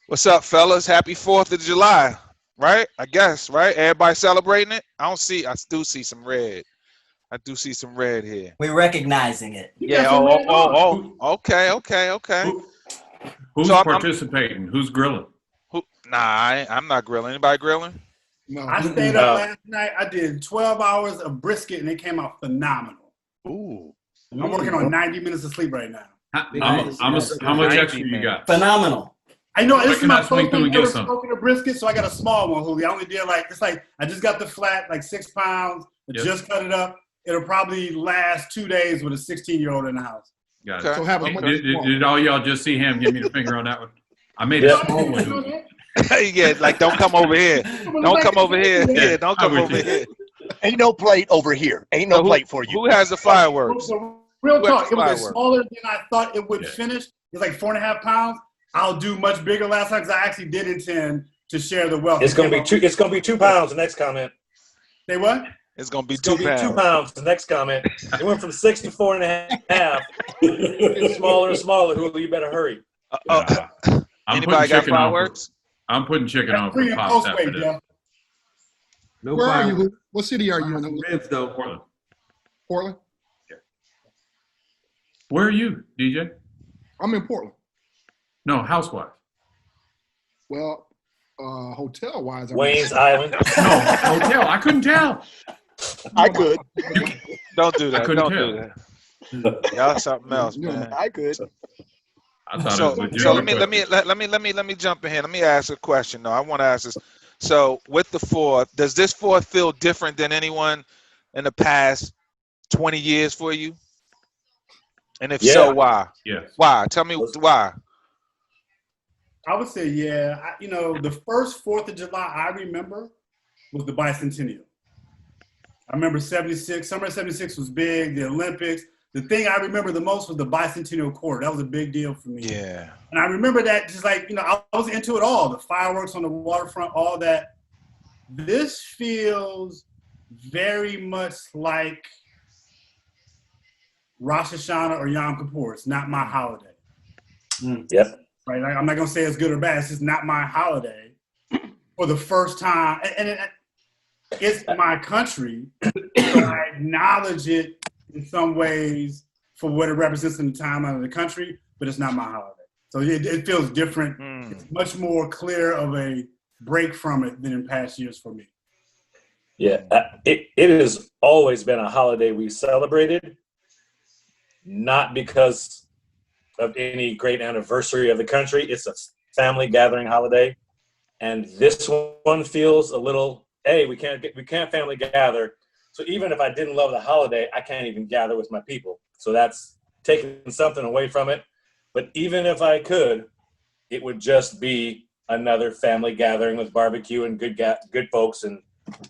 What's up, fellas? Happy 4th of July, right? I guess, right? Everybody celebrating it? I do see some red. I do see some red here. We're recognizing it. You got Yeah, some red on. okay, okay, okay. Who, So who's I'm participating? Who's grilling? nah, I'm not grilling. Anybody grilling? No. I stayed up last night. I did 12 hours of brisket, and it came out phenomenal. Ooh. I'm working on 90 minutes of sleep right now. How much extra you got? Phenomenal. I know Why this is can my I swing first through time and get ever some? smoking a brisket, so I got a small one, Julio. I only did I just got the flat, like 6 pounds. I Yep. just cut it up. It'll probably last 2 days with a 16-year-old in the house. Got Okay. it. So have as much Did all y'all just see him give me the finger on that one? I made a small one. Yeah, like don't come over here. Don't come over here. Yeah, don't come I'm with over you. here. Ain't no plate over here. Ain't no So plate for you. Who has the fireworks? So real Who has talk, the it was fireworks? smaller than I thought it would Yeah. finish. It's like 4.5 pounds. I'll do much bigger last time because I actually did intend to share the wealth. It's gonna be 2. It's gonna be 2 pounds. The next comment. Say what? It's gonna be It's gonna 2 be 2 pounds. pounds. The next comment. It went from 6 to 4.5. It's smaller and smaller. Julio, you better hurry. I'm Anybody putting got chicken on. fireworks? I'm putting chicken on Pre for and pops post after weight, this. Jeff. No Where are you? fire. Who? What city are you in? Reds though. Portland. Portland? Where are you, DJ? I'm in Portland. No, housewife. Well, hotel wise, Wayne's Island. No, hotel. I couldn't tell. I could. Don't do I that. couldn't Don't do that. Y'all something else, man. I could. I thought it So, was legit. so let me jump in here. Let me ask a question. though. I want to ask this. So, with the 4th, does this 4th feel different than anyone in the past 20 years for you? And if Yeah. so, why? Yes. Why? Tell me why. I would say, yeah. The first 4th of July I remember was the bicentennial. I remember 76. Summer of 76 was big, the Olympics. The thing I remember the most was the bicentennial court. That was a big deal for me. Yeah. And I remember that just like, I was into it all. The fireworks on the waterfront, all that. This feels very much like Rosh Hashanah or Yom Kippur. It's not my holiday. Yep. Right? Like, I'm not going to say it's good or bad. It's just not my holiday for the first time. And it's my country. So I acknowledge it in some ways for what it represents in the timeline of the country, but it's not my holiday. So it feels different. It's much more clear of a break from it than in past years for me. Yeah. It has always been a holiday we celebrated, not because of any great anniversary of the country. It's a family gathering holiday, and this one feels a little. Hey, we can't family gather. So even if I didn't love the holiday, I can't even gather with my people. So that's taking something away from it. But even if I could, it would just be another family gathering with barbecue and good folks. And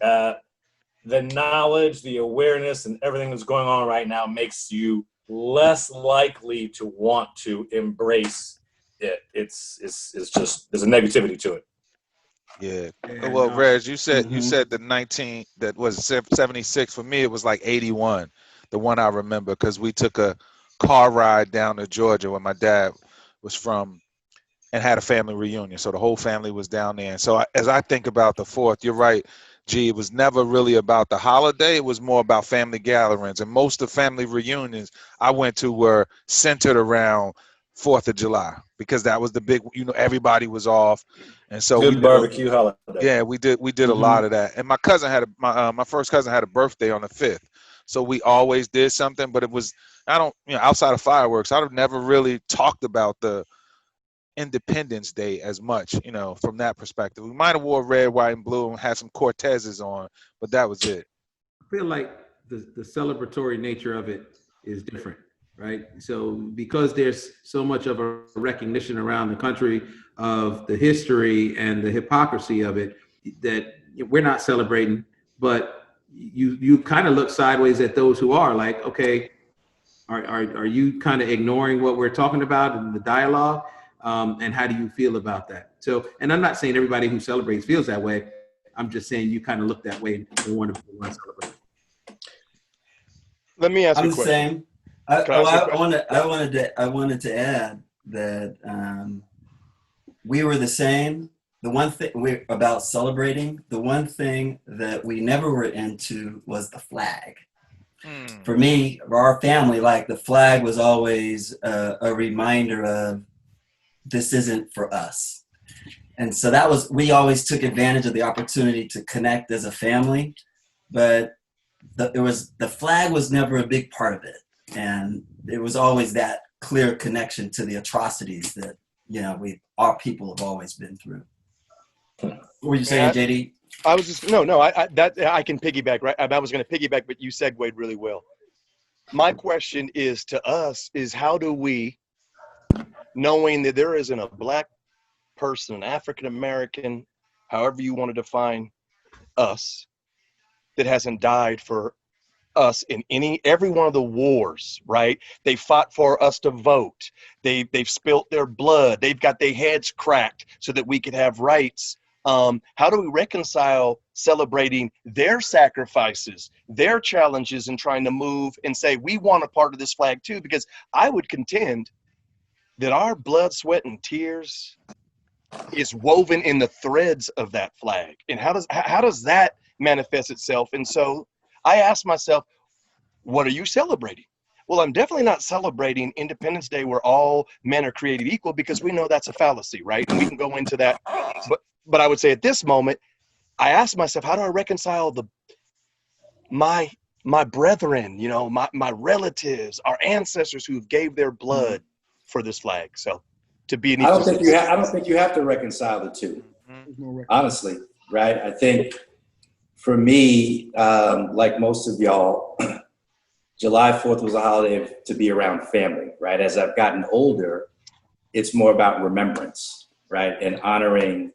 the knowledge, the awareness, and everything that's going on right now makes you less likely to want to embrace it. It's just there's a negativity to it. Yeah. Well, Reg, you said the 19 that was 76. For me, it was like 81, the one I remember, because we took a car ride down to Georgia where my dad was from and had a family reunion. So the whole family was down there. And so as I think about the 4th, you're right, G, it was never really about the holiday. It was more about family gatherings. And most of the family reunions I went to were centered around 4th of July because that was the big, everybody was off. And so Good barbecue holiday. Yeah, we did a lot of that. And my cousin had my first cousin had a birthday on the 5th. So we always did something, but it was, outside of fireworks, I've never really talked about the Independence Day as much, from that perspective. We might have wore red, white, and blue and had some Cortezes on, but that was it. I feel like the celebratory nature of it is different, right? So because there's so much of a recognition around the country of the history and the hypocrisy of it, that we're not celebrating, but you kind of look sideways at those who are like, okay, are you kind of ignoring what we're talking about in the dialogue? And how do you feel about that? So, and I'm not saying everybody who celebrates feels that way. I'm just saying you kind of look that way and want to celebrate. Let me ask you I'm a the question. same. I wanted to add that we were the same. The one thing about celebrating, the one thing that we never were into was the flag. For me, for our family, like the flag was always a reminder of this isn't for us. And so that was, we always took advantage of the opportunity to connect as a family, but the flag was never a big part of it. And it was always that clear connection to the atrocities that, you know, our people have always been through. What were you saying, JD? I was just I can piggyback, right? I was going to piggyback, but you segued really well. My question is to us is how do we, knowing that there isn't a black person, an African American, however you want to define us, that hasn't died for us in every one of the wars, right? They fought for us to vote. They've spilt their blood. They've got their heads cracked so that we could have rights. How do we reconcile celebrating their sacrifices, their challenges, and trying to move and say we want a part of this flag too? Because I would contend that our blood, sweat, and tears is woven in the threads of that flag. And how does that manifest itself? And so I asked myself, what are you celebrating? Well, I'm definitely not celebrating Independence Day where all men are created equal, because we know that's a fallacy, right? And we can go into that. But I would say at this moment, I asked myself, how do I reconcile my brethren, you know, my relatives, our ancestors who gave their blood for this flag? So to be an I don't think you have to reconcile the two, honestly, right? I think for me, like most of y'all, July 4th was a holiday to be around family, right? As I've gotten older, it's more about remembrance, right? And honoring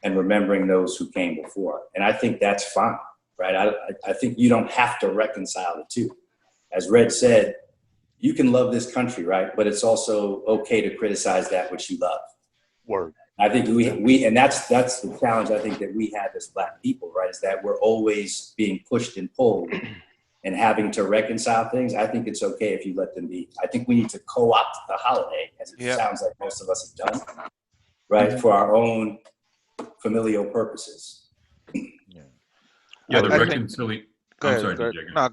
and remembering those who came before. And I think that's fine, right? I think you don't have to reconcile the two. As Red said, you can love this country, right? But it's also okay to criticize that which you love. Word. I think we and that's the challenge I think that we have as Black people, right? Is that we're always being pushed and pulled and having to reconcile things. I think it's okay if you let them be. I think we need to co-opt the holiday, as it sounds like most of us have done, right? For our own familial purposes. Yeah, the reconciliation. I'm sorry, DJ.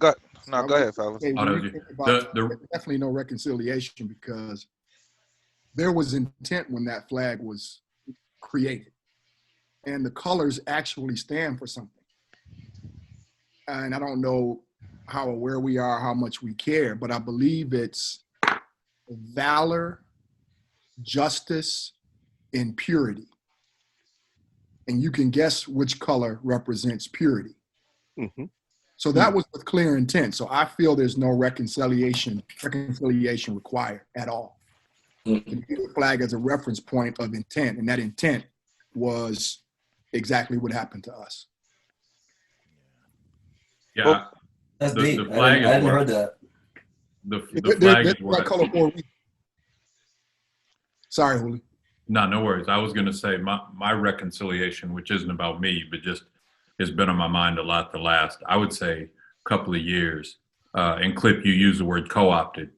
Go ahead, fellas. Definitely no reconciliation, because there was intent when that flag was created, and the colors actually stand for something. And I don't know how aware we are, how much we care, but I believe it's valor, justice, and purity. And you can guess which color represents purity. Mm-hmm. So that was with clear intent. So I feel there's no reconciliation required at all. Mm-hmm. The flag as a reference point of intent, and that intent was exactly what happened to us. Yeah, well, that's deep. The flag I hadn't heard that. The flag is what. Color Sorry, Julio. No worries. I was going to say my reconciliation, which isn't about me, but just has been on my mind a lot the last, I would say, couple of years. And Clip, you use the word co-opted.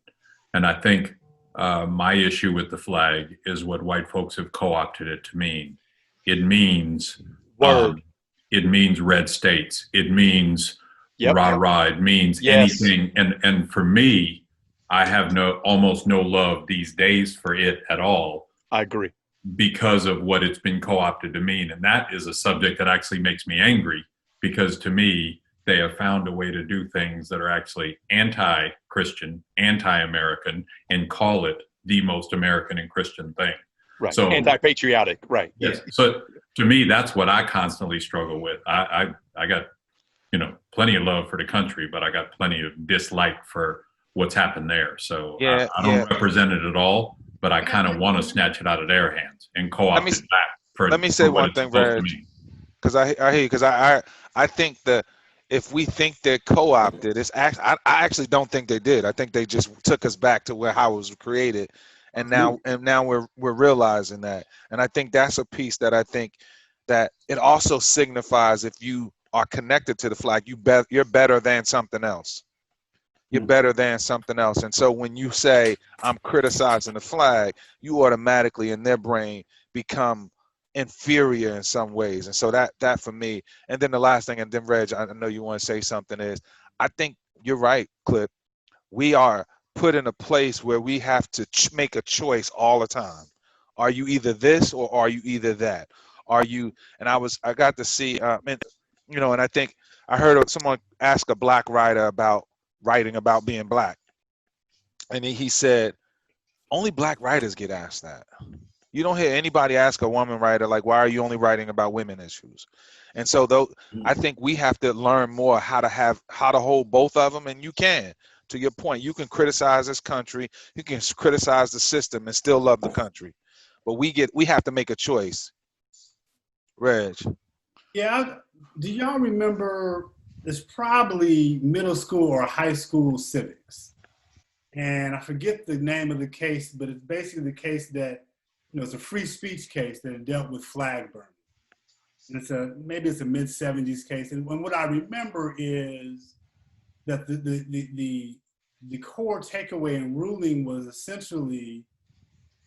And I think my issue with the flag is what white folks have co-opted it to mean. It means red states. It means rah-rah. It means anything. And for me, I have almost no love these days for it at all. I agree. Because of what it's been co-opted to mean. And that is a subject that actually makes me angry, because to me, they have found a way to do things that are actually anti-Christian, anti-American, and call it the most American and Christian thing. Right. So anti-patriotic. Right. Yes. So to me, that's what I constantly struggle with. I got, plenty of love for the country, but I got plenty of dislike for what's happened there. So I don't represent it at all. But I kind of want to snatch it out of their hands and co-opt it back. Let me say one thing, Reg, because I hear you. Because I think that if we think they're co-opted, I actually don't think they did. I think they just took us back to how it was created, and now we're realizing that. And I think that's a piece that I think that it also signifies, if you are connected to the flag, you're better than something else. You're better than something else. And so when you say, I'm criticizing the flag, you automatically in their brain become inferior in some ways. And so that for me, and then the last thing, and then Reg, I know you want to say something, is I think you're right, Clip. We are put in a place where we have to make a choice all the time. Are you either this or are you either that? Are you, and I got to see, and I think I heard someone ask a black writer about writing about being black. And he said, only black writers get asked that. You don't hear anybody ask a woman writer, like, why are you only writing about women issues? And so though, I think we have to learn more how to hold both of them. And you can, to your point, you can criticize this country, you can criticize the system and still love the country. But we have to make a choice. Reg. Yeah, do y'all remember, it's probably middle school or high school civics. And I forget the name of the case, but it's basically the case that, it's a free speech case that dealt with flag burning. And maybe it's a mid-70s case. And what I remember is that the core takeaway and ruling was essentially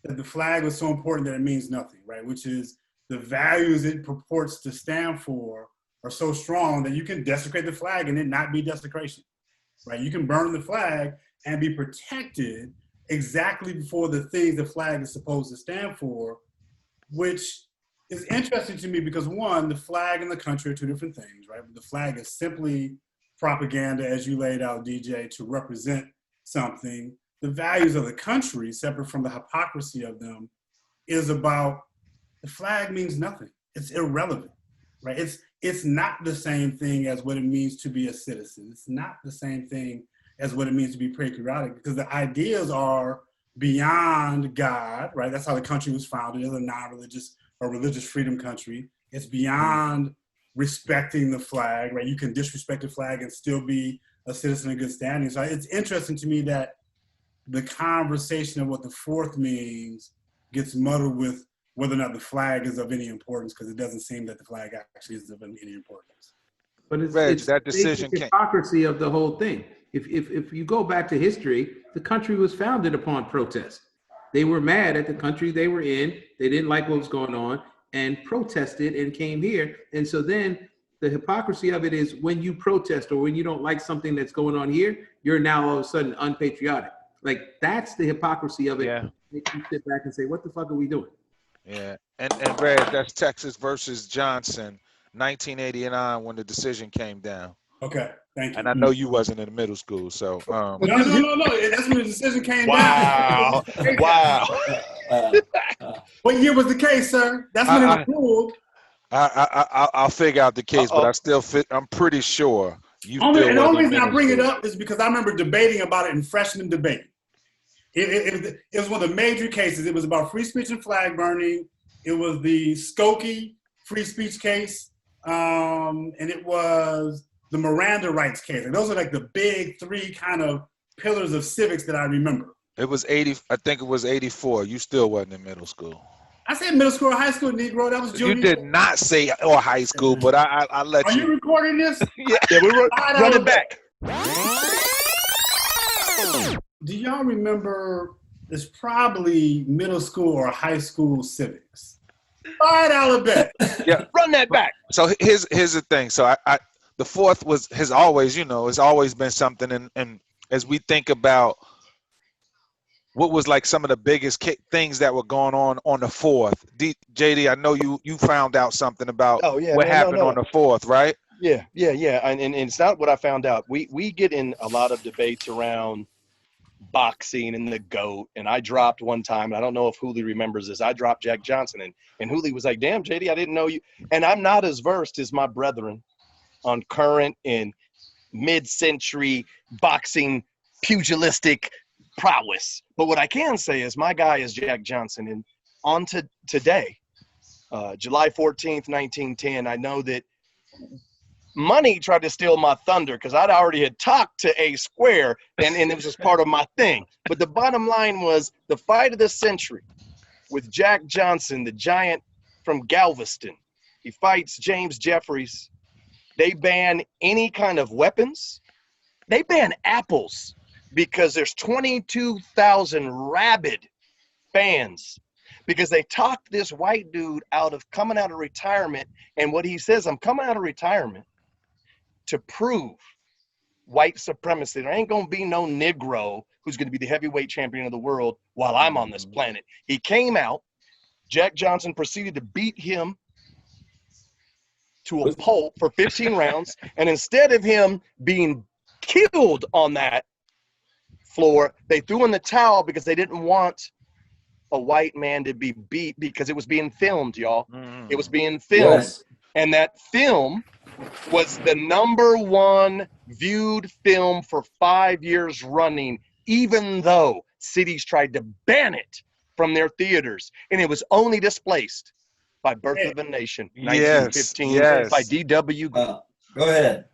that the flag was so important that it means nothing, right? Which is the values it purports to stand for are so strong that you can desecrate the flag and it not be desecration, right? You can burn the flag and be protected exactly for the things the flag is supposed to stand for, which is interesting to me because, one, the flag and the country are two different things, right? The flag is simply propaganda, as you laid out, DJ, to represent something. The values of the country, separate from the hypocrisy of them, is about the flag means nothing. It's irrelevant, right? It's not the same thing as what it means to be a citizen. It's not the same thing as what it means to be patriotic, because the ideas are beyond God, right? That's how the country was founded, as a non-religious or religious freedom country. It's beyond respecting the flag, right? You can disrespect the flag and still be a citizen in good standing. So it's interesting to me that the conversation of what the Fourth means gets muddled with whether or not the flag is of any importance, because it doesn't seem that the flag actually is of any importance. But it's that decision the hypocrisy of the whole thing. If you go back to history, the country was founded upon protest. They were mad at the country they were in. They didn't like what was going on and protested and came here. And so then the hypocrisy of it is when you protest or when you don't like something that's going on here, you're now all of a sudden unpatriotic. Like, that's the hypocrisy of it. Yeah. Make you sit back and say, what the fuck are we doing? Yeah. And Reg, that's Texas versus Johnson, 1989, when the decision came down. Okay, thank you. And I know you wasn't in the middle school, so. No. That's when the decision came down. Wow. What year was the case, sir? That's when it was ruled. I'll figure out the case, but I'm pretty sure you. The only reason I bring it up is because I remember debating about it in freshman debate. It was one of the major cases. It was about free speech and flag burning. It was the Skokie free speech case, and it was the Miranda rights case. And those are like the big three kind of pillars of civics that I remember. It was 80. I think it was 84. You still wasn't in middle school. I said middle school or high school, Negro. That was junior. You did not say or high school, but I let you. Are you recording this? Yeah, we're running back. Do y'all remember, it's probably middle school or high school civics? $5 bet. Yeah, run that back. So here's the thing. So I the Fourth has always, it's always been something. And as we think about what was like some of the biggest things that were going on the Fourth, JD, I know you found out something about what happened on the Fourth, right? Yeah. And it's not what I found out. We get in a lot of debates around boxing and the GOAT. And I dropped one time, and I don't know if Hooley remembers this, I dropped Jack Johnson. And Hooley was like, damn, JD, I didn't know you. And I'm not as versed as my brethren on current and mid-century boxing pugilistic prowess. But what I can say is my guy is Jack Johnson. And on to today, July 14th, 1910, I know that Money tried to steal my thunder because I'd already had talked to A Square, and it was just part of my thing. But the bottom line was the fight of the century with Jack Johnson, the giant from Galveston. He fights James Jeffries. They ban any kind of weapons. They ban apples because there's 22,000 rabid fans because they talked this white dude out of coming out of retirement. And what he says, I'm coming out of retirement to prove white supremacy. There ain't going to be no Negro who's going to be the heavyweight champion of the world while I'm on this planet. He came out. Jack Johnson proceeded to beat him to a pulp for 15 rounds. And instead of him being killed on that floor, they threw in the towel because they didn't want a white man to be beat because it was being filmed, y'all. It was being filmed. Yes. And that film was the #1 viewed film for 5 years running, even though cities tried to ban it from their theaters. And it was only displaced by Birth of a Nation, 1915, yes. by D.W. Go ahead.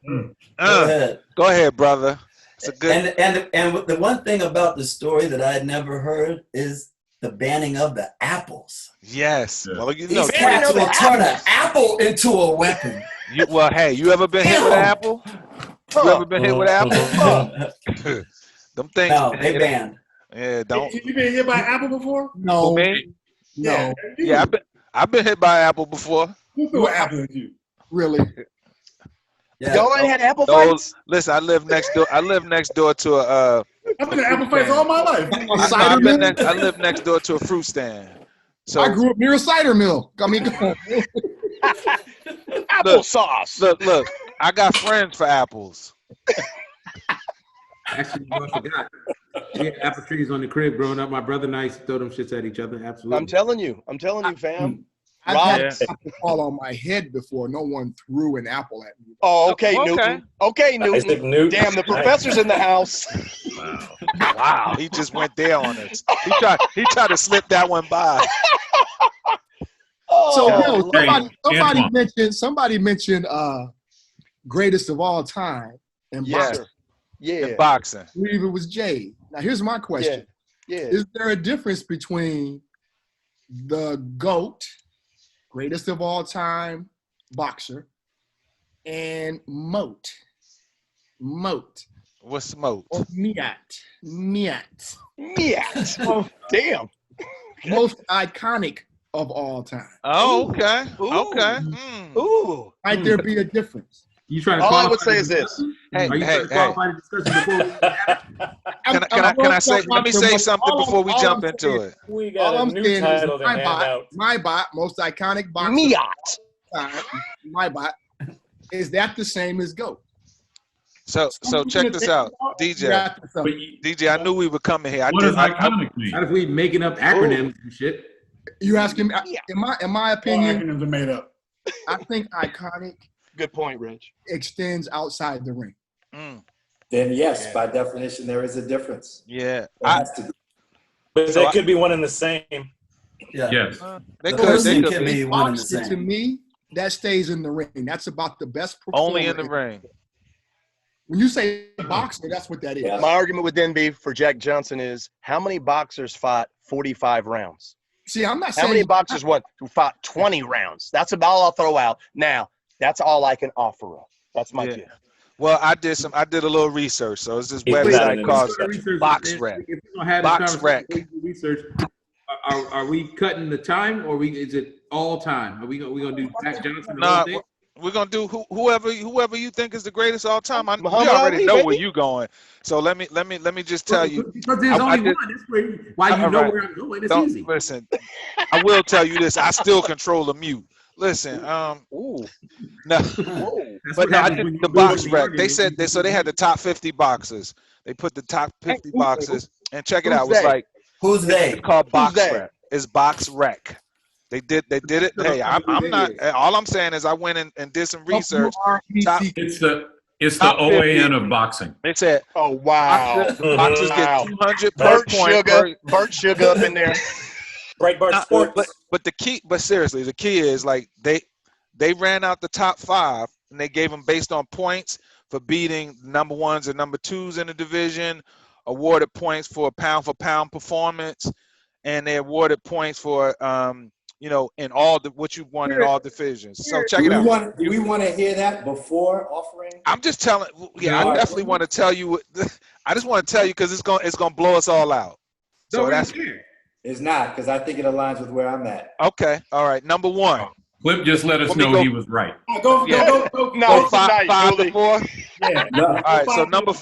Go ahead. Go ahead, brother. It's a good. And the one thing about the story that I had never heard is the banning of the apples. Yes. Yeah. Well, you know, These cats will turn an apple into a weapon. well, hey, you ever been hit with an apple? You ever been hit with an apple? Them things. No, they banned. Yeah, don't. You been hit by an apple before? No, Me? no, Yeah, I've been hit by an apple before. Who threw an apple at you? really. Yeah. Y'all ain't had apple Those, fights? listen, I live next door. I live next door to a. I've been in apple fights all my life. I live next door to a fruit stand. So I grew up near a cider mill. I mean, come on. Applesauce. look. I got friends for apples. Actually, I forgot. We had apple trees on the crib growing up. My brother and I used to throw them shits at each other. Absolutely. I'm telling you, fam. I've Rob- had an apple fall on my head before. No one threw an apple at me. Oh, okay, Okay. Newton. Okay, Isaac Newton. Newton. Damn, the professor's in the house. Wow, he just went there on us. He tried to slip that one by. Oh, So, Hey, somebody mentioned greatest of all time and Yeah. boxing. yeah, In boxing. I believe it was Jay. Now, here's my question. yeah. Is there a difference between the GOAT, greatest of all time boxer, and Moat? Moat. What's smoke? Or Miat. Miat. Damn. Most iconic of all time. Oh, okay. Ooh. Okay. Ooh. Might there be a difference? You trying to All I would qualify say the is this. discussion? Hey, Are you hey, trying to qualify the discussion before Can I say? Let me say something before we jump into it. We All got a I'm new saying is title to hand out. my bot, most iconic boxer. Miat. My bot. Is that the same as GOAT? So check this out, DJ. But you- DJ, I knew we were coming here. What does iconic mean? Not if we making up acronyms and shit. You asking me? In my All opinion, acronyms are made up. I think iconic Good point, Rich. extends outside the ring. Then yes, by definition, there is a difference. Yeah. There has to be. But So they could be one and the same. Yeah. Yes. They The could. person They can could be be. one and the Boxing, to same. me, that stays in the ring. That's about the best performer. Only in the ring. When you say boxer, that's what that is. Yeah. My argument would then be for Jack Johnson is how many boxers fought 45 rounds? See, I'm not How saying many boxers who fought 20 rounds? That's about all I'll throw out. Now, that's all I can offer up. That's my Yeah. gift. Well, I did a little research. So it's this He's not website in called the Research, Box if Rec. we're gonna have this Box conversation, Rec. research. Are we cutting the time, or is it all time? Are we gonna do Jack Johnson? the Nah, whole thing? we're gonna do whoever you think is the greatest all time. We Muhammad already Ali, know baby. where you going. So let me just tell you. Because there's I only did- one. That's why you All know right. where I'm going. It's Don't easy. listen. I will tell you this. I still control the mute. Listen, Ooh. no, That's but what no, I happens did when you the do box the rec. argument. They said they had the top 50 boxers. They put the top 50 boxers, and check it Who's out. It was they? like Who's they? it's called Box they? Rec. It's Box Rec. They did it. Hey, I'm not. All I'm saying is I went and did some research. Top- It's the Top 50. OAN of boxing. They said Oh, wow. boxers Wow. get 200 per Burt point. Sugar. Burt Sugar up in there. Breitbart Nah, Sports. but the key, but seriously, the key is like they ran out the top 5 and they gave them based on points for beating number 1s and number 2s in the division, awarded points for pound performance, and they awarded points for in all the what you won in all divisions. So check it out. Do we want to hear that before offering? I'm just telling. Yeah, No. I definitely want to tell you. I just want to tell you because it's gonna blow us all out. So No, that's we don't care. It's not, because I think it aligns with where I'm at. Okay, all right. Number one. Clip just let us Let me know go- he was right. Go. No, Go tonight, five to Julie. 4. Yeah. No. All right. So Five.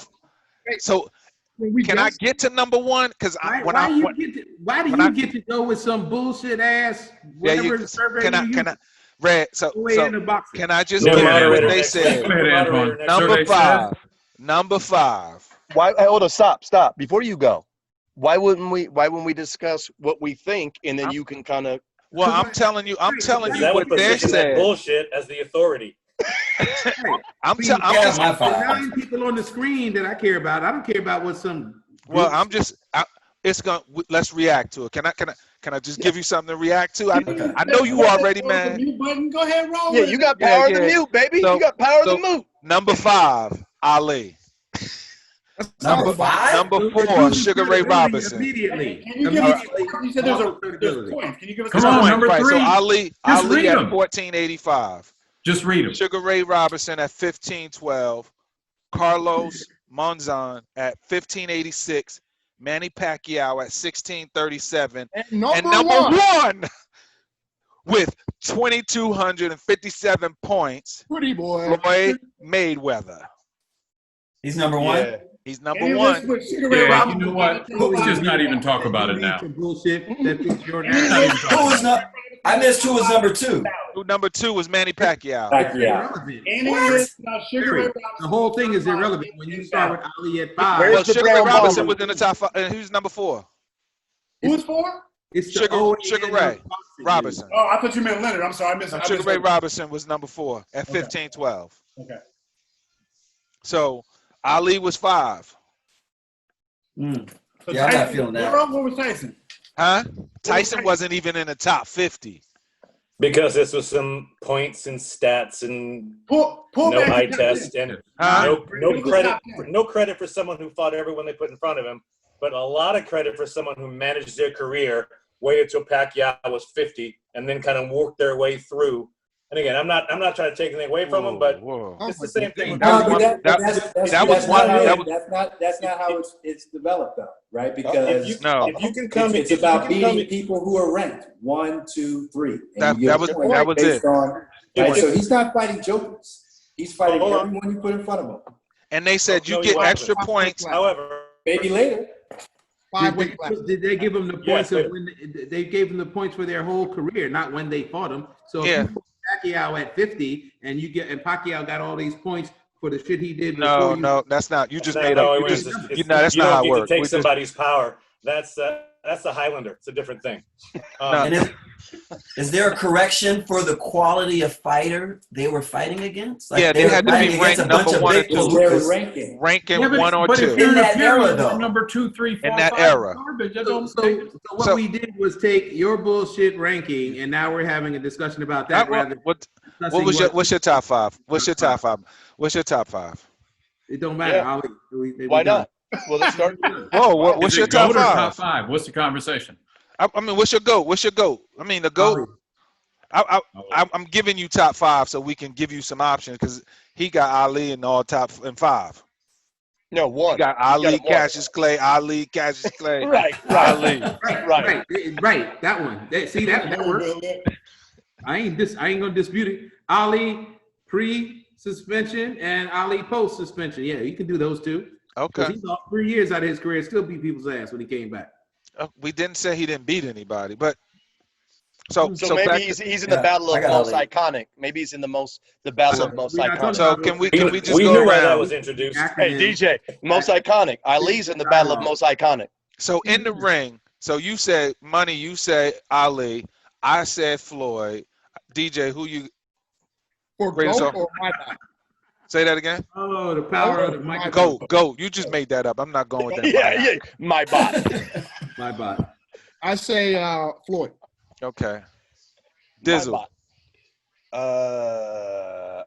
so Can we can I guess? get to number one? Because Why, when why I you when- get to, why do when you I- get to go with some bullshit ass yeah, whatever you survey can I you can use? I Red? So Go in the so box. can I just New give you moderator what they next week. said? Go ahead, New moderator Antoine. next Number Survey said- 5. Number 5. Why? Hold on. Stop. Before you go, why wouldn't we discuss what we think, and then you can kind of. Well, I'm telling you That what would they position that said. bullshit as the authority. I'm See, just my the five. 9 people on the screen that I care about. I don't care about what some. well, groups- it's gonna let's react to it. Can I just give you something to react to? Okay. I know you already, The man. mute button. Go ahead, roll. Yeah, with you it. got Yeah, power of the yeah. mute, baby. So- you got power so- of the mute. Number 5, Ali. Number 5? Number 4, Losing Sugar Ray credibility Robinson. Immediately. Can you give us? Immediately. You said there's lost credibility. points. Can you give us? Come a on, point? number Right, so 3. Ali read at them. 1485. Just read them. Sugar Ray Robinson at 1512. Carlos Monzon at 1586. Manny Pacquiao at 1637. And And number number one, 1 with 2,257 points, pretty boy. Floyd Mayweather. He's number 1? Yeah. He's number Can you 1. list with Sugar Ray Yeah, you Robinson? know what? Let's just not even talk about it now. Some bullshit that fits your Can you narrative. list- Who was not? I missed who was number 2. Number 2 was Manny Pacquiao. Yeah. Irrelevant. Any What? list about Sugar Ray Period. Robinson? The whole thing is irrelevant when you start with Ali at 5. Where's Well, the Sugar Ray brown Robinson bomber? was in the top 5. And who's number 4? Who's for? It's the Sugar- OAN Sugar of Ray boxing. Robinson. Oh, I thought you meant Leonard. I'm sorry, I missed it. Sugar Ray Robinson was number 4 at 1512. Okay. So Ali was 5. So Yeah, I'm not Tyson- feeling that. What was Tyson? Huh? Tyson wasn't even in the top 50. Because this was some points and stats and Pull no back eye the top test 10. and Huh? no credit for someone who fought everyone they put in front of him, but a lot of credit for someone who managed their career, waited till Pacquiao was 50, and then kind of worked their way through. And again, I'm not trying to take anything away from him, but Whoa. it's the same thing. with That was No, one- but that was that's one- not that it. was- That's not how it's developed though, right? Because No. If you can come, it's if about you can beating people who are ranked 1, 2, 3. And That- you get that was- points that was based it. on- right? So he's not fighting jokers. He's fighting Hold on. everyone you put in front of him. And they said No, you he get wasn't. extra points. However, Maybe later. Did they give them the points Yes, of when they gave them the points for their whole career, not when they fought him? So Yeah. if you put Pacquiao at 50 and Pacquiao got all these points for the shit he did No, before you, no, that's not. You just no, made no, up. it You was just, it's- you know, that's you not don't how it get to works. take We just- somebody's power. That's a Highlander. It's a different thing. And is there a correction for the quality of fighter they were fighting against? Yeah, they were had to be fighting against ranked a bunch number of 1 or big 2. It's their palookas. ranking. Ranking Yeah, but- 1 or but if 2. you're In in a that era, period though. with number 2, 3, 4, In that 5 era. garbage, that So, don't so, take it. so what So- we did was take your bullshit ranking, and now we're having a discussion about that. rather than What discussing was what's your top 5? What's your top 5? What's your top 5? It don't matter. Yeah. Ali. Why not? Well, let's start. Whoa, what's Is your it GOAT top or top 5? 5? What's the conversation? I mean, what's your GOAT? What's your GOAT? I mean, the GOAT. I'm giving you top 5 so we can give you some options because he got Ali in all top in 5. No, one. He got You Ali, got one. Cassius Clay, Ali, Cassius Clay, Right, Ali. Right. That one. See that works. I ain't gonna dispute it. Ali pre-suspension and Ali post-suspension. Yeah, you can do those two. Okay. Because he lost 3 years out of his career, still beat people's ass when he came back. We didn't say he didn't beat anybody, but so So back maybe to- he's in the Yeah, battle I of got most Ali. iconic. Maybe he's in the battle of most We're not talking iconic. so about- can we we just knew go why that around? was introduced. Hey, DJ, most iconic. Ali's in the battle of most iconic. So in the ring, so you said Money, you say Ali, I said Floyd. DJ, who you For Greatest GOAT of- or my bad? say that again? Oh, the power of the microphone. Go. You just made that up. I'm not going with that. Yeah, my bot. My bot. I say Floyd. Okay. My Dizzle. bot.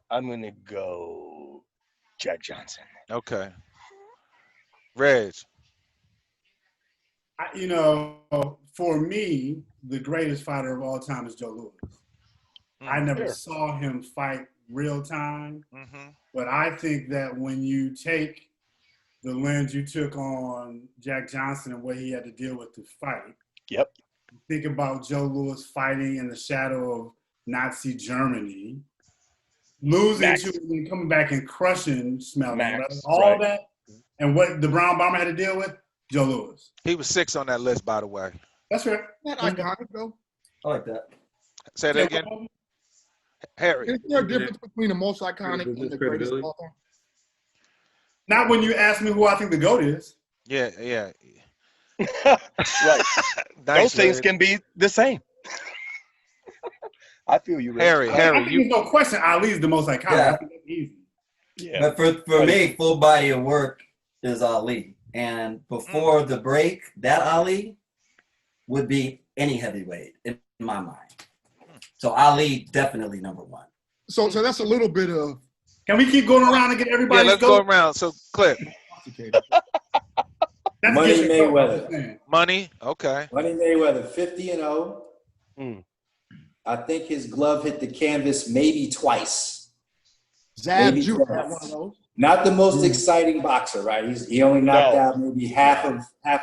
I'm gonna go Jack Johnson. Okay. Reg. You know, for me, the greatest fighter of all time is Joe Louis. I never Sure. saw him fight real time, Mm-hmm. but I think that when you take the lens you took on Jack Johnson and what he had to deal with to fight, Yep. Think about Joe Louis fighting in the shadow of Nazi Germany, losing Max. to and coming back and crushing Smelling, Max, right? All right. that, and what the Brown Bomber had to deal with, Joe Louis. He was 6 on that list, by the way. That's right. Not iconic though. I like that. Say that again, Harry. Is there a difference between the most iconic and the greatest of all time? Not when you ask me who I think the GOAT is. Yeah. Right. Nice, Those things Red. can be the same. I feel you, Rich. Harry, I think you. there's no question Ali's the most iconic. Yeah. I think that's easy. Yeah. But for me, full body of work is Ali. And before the break, that Ali would be any heavyweight in my mind. So Ali definitely number one. So that's a little bit of Can we keep going around and get Yeah, everybody's let's go GOAT? around. So, Clip, complicated. That's Money against your Mayweather. GOAT. money. Okay. Money Mayweather, 50-0. Mm. I think his glove hit the canvas maybe twice. Zab Maybe Judah twice. had one of those. Not the most exciting boxer, right? He only knocked No. out maybe half of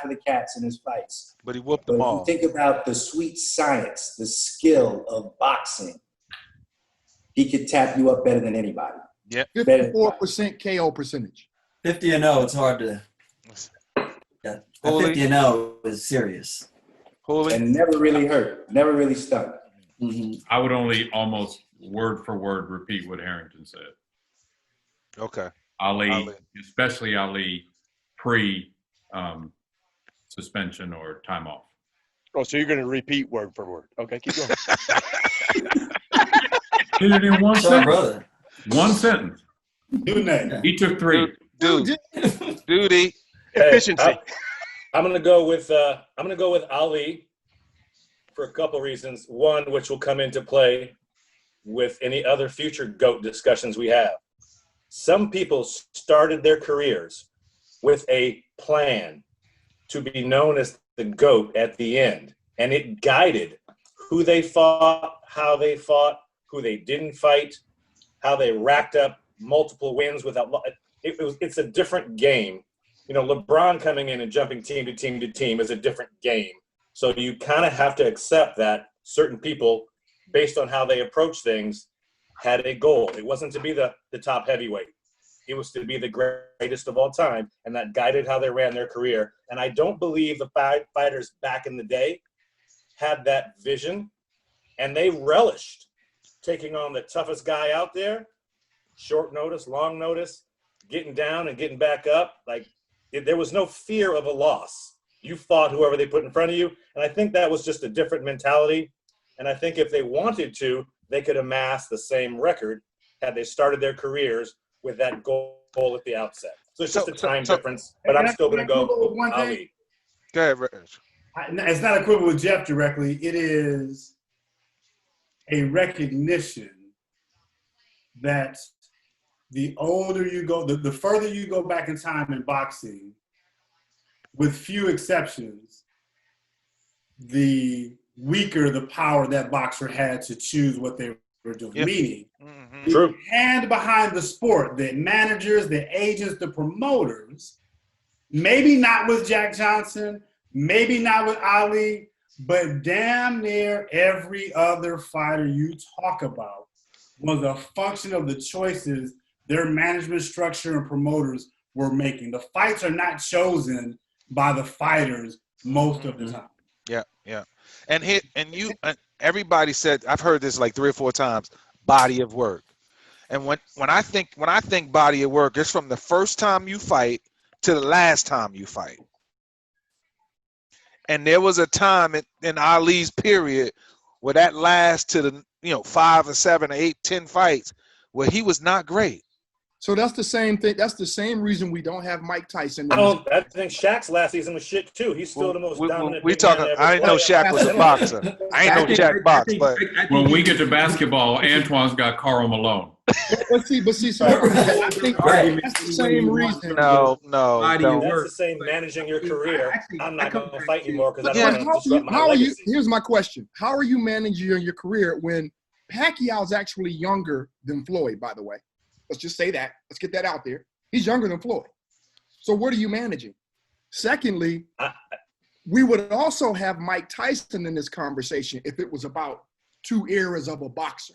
the cats in his fights. But he whooped But them if all. you think about the sweet science, the skill of boxing, he could tap you up better than anybody. 54% KO percentage. 50 and 0, it's hard to. Yeah, Holy. 50 and 0 is serious. Holy. And never really hurt, never really stung. Mhm. I would only almost word for word repeat what Harrington said. Okay. Ali. Especially Ali, pre suspension or time off. Oh, so you're going to repeat word for word. Okay, keep going. Did it in one So, sentence. brother. One sentence. Do that. He took 3. Dude. Duty. Efficiency. I'm gonna go with Ali for a couple reasons. One, which will come into play with any other future GOAT discussions we have. Some people started their careers with a plan to be known as the GOAT at the end, and it guided who they fought, how they fought, who they didn't fight, how they racked up multiple wins without. It's a different game. You know, LeBron coming in and jumping team to team to team is a different game. So you kind of have to accept that certain people, based on how they approach things, had a goal. It wasn't to be the top heavyweight. It was to be the greatest of all time, and that guided how they ran their career. And I don't believe the fighters back in the day had that vision, and they relished taking on the toughest guy out there, short notice, long notice, getting down and getting back up. Like, there was no fear of a loss. You fought whoever they put in front of you, and I think that was just a different mentality. And I think if they wanted to, they could amass the same record had they started their careers with that goal at the outset. So it's just a time difference, but I'm still going to go one thing. Ali. Go ahead, Reg. It's not equivalent with Jeff directly. It is a recognition that the older you go, the further you go back in time in boxing, with few exceptions, the weaker the power that boxer had to choose what they were doing. Yep. Meaning, True. the hand behind the sport, the managers, the agents, the promoters, maybe not with Jack Johnson, maybe not with Ali, but damn near every other fighter you talk about was a function of the choices their management structure and promoters were making. The fights are not chosen by the fighters most of the time. Yeah. And everybody said, I've heard this like 3 or 4 times, body of work. And when I think body of work, it's from the first time you fight to the last time you fight. And there was a time in Ali's period where that lasts to the 5 or 7 or 8, 10 fights where he was not great. So that's the same thing. That's the same reason we don't have Mike Tyson. I think Shaq's last season was shit too. He's still the most dominant. We big man talking. ever I didn't know played. Shaq was a boxer. I ain't know Shaq boxed, but When we get to basketball, Antoine's got Karl Malone. But see, so I think that's the same reason. no. Body don't. of That's work. the same managing your career. I'm not going to fight anymore because I Yeah, don't want to disrupt my how are you? legacy. Here's my question: how are you managing your career when Pacquiao's actually younger than Floyd? By the way, let's just say that. Let's get that out there. He's younger than Floyd. So what are you managing? Secondly, We would also have Mike Tyson in this conversation if it was about two eras of a boxer.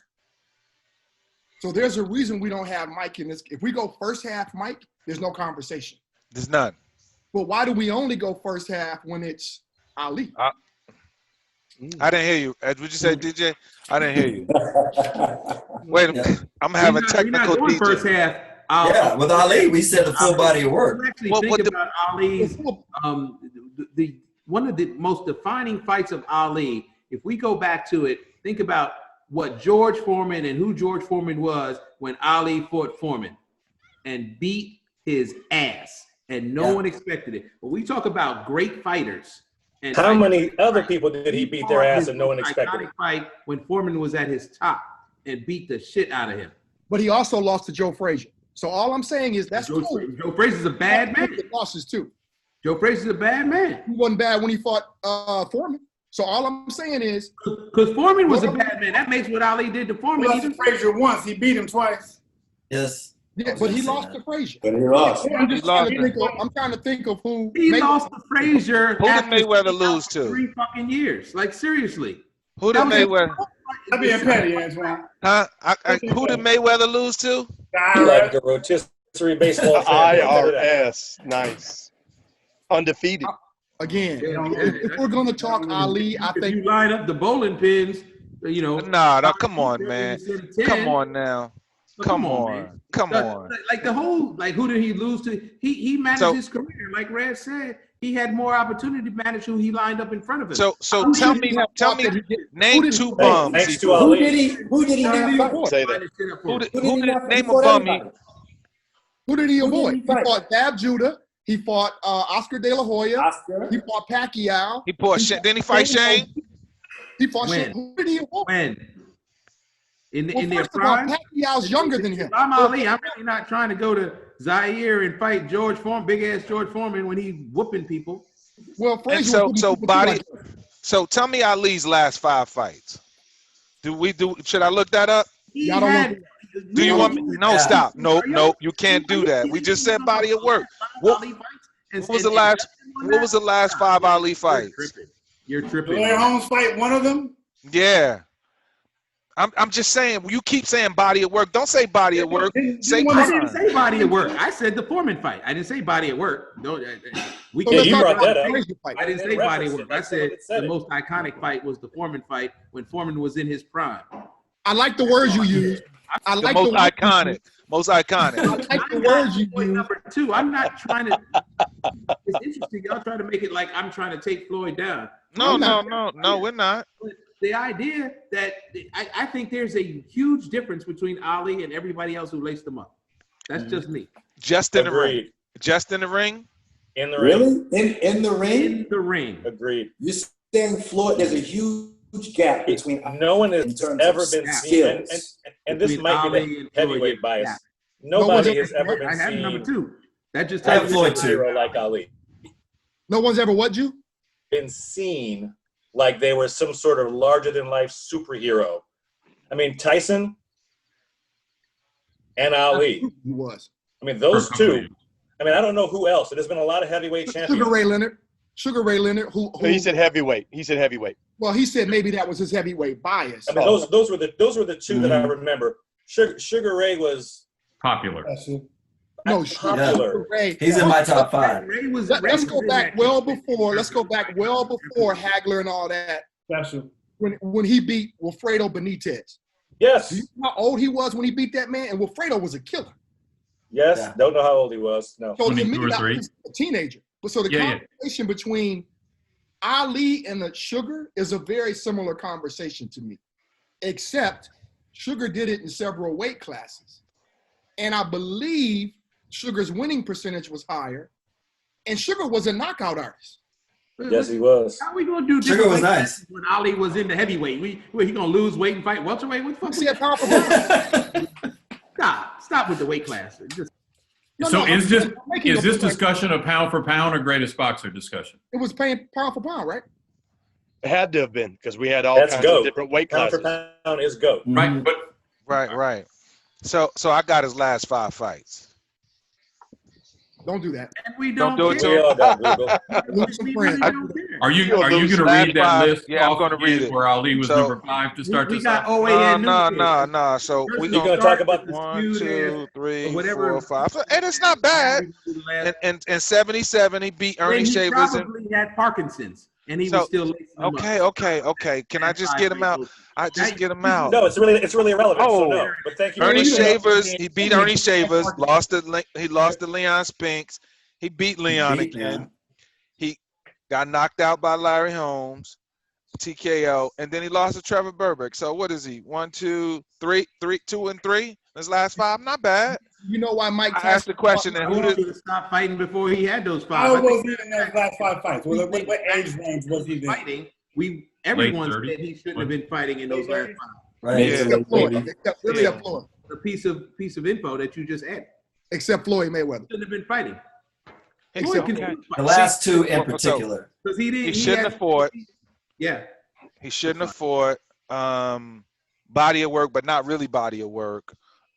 So there's a reason we don't have Mike in this. If we go first half Mike, there's no conversation. There's none. But why do we only go first half when it's Ali? I didn't hear you. Would you say, DJ? I didn't hear you. Wait a minute. I'm having technical doing DJ. first half. Yeah, with Ali, we said the full body of work. Actually, think about Ali's one of the most defining fights of Ali. If we go back to it, think about what George Foreman and who George Foreman was when Ali fought Foreman and beat his ass, and no one expected it. But we talk about great fighters. And how many other people did he beat their ass and no one expected it? Fight when Foreman was at his top and beat the shit out of him. But he also lost to Joe Frazier. So all I'm saying is that's cool. Joe Frazier's a bad man. Losses too. Joe Frazier's a bad man. He wasn't bad when he fought Foreman. So all I'm saying is, because Foreman was a bad man. That makes what Ali did to Foreman. He lost to Frazier once. He beat him twice. Yes. Yeah, but he lost to Frazier. But he lost. I'm trying to think of who he lost to Frazier. Who did Mayweather lose to? 3 fucking years. Like seriously. Who did Mayweather? I'm being petty, Antoine. Huh? Who did Mayweather lose to? Like the rotisserie baseball fan. IRS. Nice. Undefeated. Again, if we're going to talk Ali, I think you line up the bowling pins, you know. Nah, come on, man. Come on now. Come on. Like the whole, like who did he lose to? He managed his career. Like Red said, he had more opportunity to manage who he lined up in front of him. So tell me, name 2 bums. Thanks to Ali. Who did he not fight? Say that. Who did name a bum? Who did he avoid? He fought Bab Judah. He fought Oscar De La Hoya. He fought Pacquiao. He fought. Didn't he fight Shane? He fought Shane. Who did he avoid? When? In Well, their first of all, prime? Pacquiao's younger than him. I'm Ali. I'm really not trying to go to Zaire and fight George Foreman, big ass George Foreman, when he's whooping people. Well, Frazier so tell me Ali's last 5 fights. Should I look that up? Y'all don't want Do you want me? No, stop. No, you can't do that. We just said body of work. What was the last 5 Ali fights? You're tripping. Larry Holmes fight one of them? Yeah. I'm just saying, you keep saying body of work. Don't say body of work. Say I didn't say body of work. I said the Foreman fight. I didn't say body of work. No, you brought that up. I didn't say body of work. I said the most iconic fight was the Foreman fight when Foreman was in his prime. I like the words you use. I like the most iconic. Most iconic. I like the words you use. Number 2. I'm not trying to. It's interesting. Y'all try to make it like I'm trying to take Floyd down. No, we're not. The idea that I think there's a huge difference between Ali and everybody else who laced them up. That's just me. Just in the ring. Just in the ring? In the ring. Really? In the ring? In the ring. Agreed. You're saying Floyd, there's a huge gap between no one has ever been seen, and this might be the heavyweight bias. Nobody has ever been seen. I have number 2. That just I have Floyd too. Hero like Ali. No one's ever what you? Been seen like they were some sort of larger than life superhero. I mean, Tyson and Ali. He was. I mean, those two. I mean, I don't know who else. There's been a lot of heavyweight champions. Sugar Ray Leonard, who he said heavyweight. He said heavyweight. Well, he said maybe that was his heavyweight bias. I mean, those were the 2 that I remember. Sugar Ray was popular. No, popular. Ray. He's in my top 5. Let's go back well before Hagler and all that. Special. When he beat Wilfredo Benitez. Yes. Do you know how old he was when he beat that man? And Wilfredo was a killer. Yes. Yeah. Don't know how old he was. No. So to me, that was a teenager. But so the conversation between Ali and the Sugar is a very similar conversation to me, except Sugar did it in several weight classes. And I believe Sugar's winning percentage was higher, and Sugar was a knockout artist. Yes, he was. How are we gonna do this? Sugar was nice. When Ali was in the heavyweight, he gonna lose weight and fight welterweight? What the fuck? See a powerful. Stop with the weight class. Is this discussion a pound for pound or greatest boxer discussion? It was paying pound for pound, right? It had to have been because we had all kinds of different weight classes. Pound for pound is GOAT. Right, but right. So I got his last 5 fights. Don't do that. And we don't do it care. to him. We really don't care. Are you You'll going to lose read that five. list? Yeah, I'm off gonna read again it. Where Ali was So- number 5 to start We this got off? OA and No. New. So we You're gonna gonna talk about the 1, feud 2, 3, whatever. 4, 5, and it's not bad. In 77, he beat Ernie When he Shavers. And probably had Parkinson's, and he So, was still lacing them up. okay. Can I just get him out? I just get him out. No, it's really irrelevant. So Oh. no, but thank you. Ernie for Shavers, he beat Ernie Shavers, he lost to Leon Spinks. He beat Leon Beat again. Leon. He got knocked out by Larry Holmes, TKO, and then he lost to Trevor Burbick. So what is he? 1, 2, 3, 2 and 3. His last 5, not bad. You know why Mike I asked the question, and He who should did? have stopped fighting before he had those 5. How I was think he in those last 5 fights? What age range was he then? fighting. Everyone Late 30s. said he shouldn't have been fighting in those last 5. Right. Yeah. Except Floyd. Yeah. Except Floyd. A piece of info that you just added. Except Floyd Mayweather. Shouldn't have been fighting. Except Floyd Okay. The last two in So- particular. because he didn't. He shouldn't have fought. Yeah. He shouldn't have fought. Body of work, but not really body of work.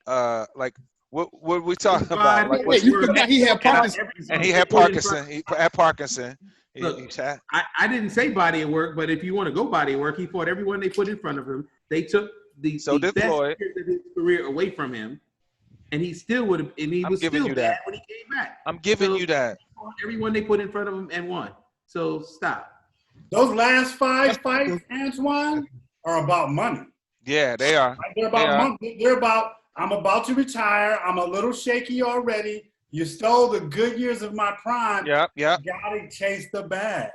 Like what we talking about? Like Wait, you forgot he had Parkinson's. and he had Parkinson. He had Parkinson. Look, He had- I didn't say body of work, but if you want to go body of work, he fought everyone they put in front of him. They took the So did best Floyd. years of his career away from him, and he still would have. And he I'm was giving still you bad that. when he came back. I'm giving So- you that. Everyone they put in front of him and won. So stop. Those last 5 fights, Antoine, are about money. Yeah, they are. They're about Yeah. money. They're about, I'm about to retire. I'm a little shaky already. You stole the good years of my prime. Yep. Gotta chase the bag.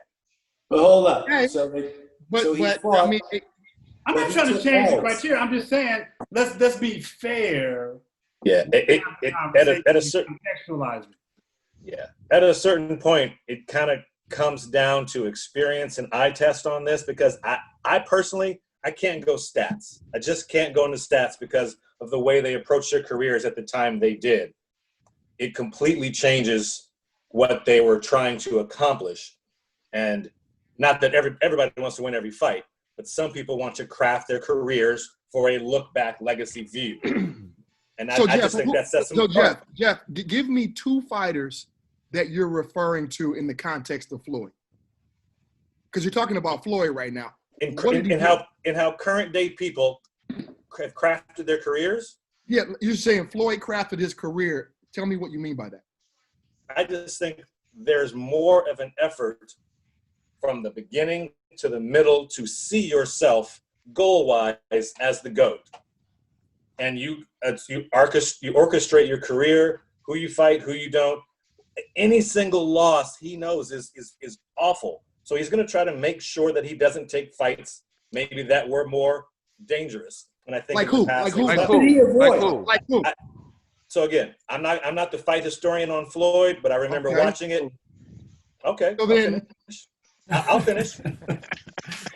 But hold up. Okay. So he But fought. I mean, I'm But not he trying to took change the L's. criteria. I'm just saying, let's be fair. Yeah, at a certain Contextualize it. Yeah. At a certain point, it kind of comes down to experience and eye test on this because I personally, I can't go stats. I just can't go into stats because of the way they approached their careers at the time they did. It completely changes what they were trying to accomplish. And not that everybody wants to win every fight, but some people want to craft their careers for a look back legacy view. And so I Jeff, just think that sets them so apart. Jeff, give me 2 fighters that you're referring to in the context of Floyd, because you're talking about Floyd right now. In What did he do? how current day people have crafted their careers, Yeah, you're saying Floyd crafted his career. Tell me what you mean by that. I just think there's more of an effort from the beginning to the middle to see yourself goal-wise as the GOAT. And you orchestrate your career, who you fight, who you don't. Any single loss he knows is awful. So he's going to try to make sure that he doesn't take fights maybe that were more dangerous. And I think Like in the who? past, Like who? Like What did he who? avoid? Like who? Like who? So again, I'm not the fight historian on Floyd, but I remember Okay. watching it. Okay, So then- I'll finish.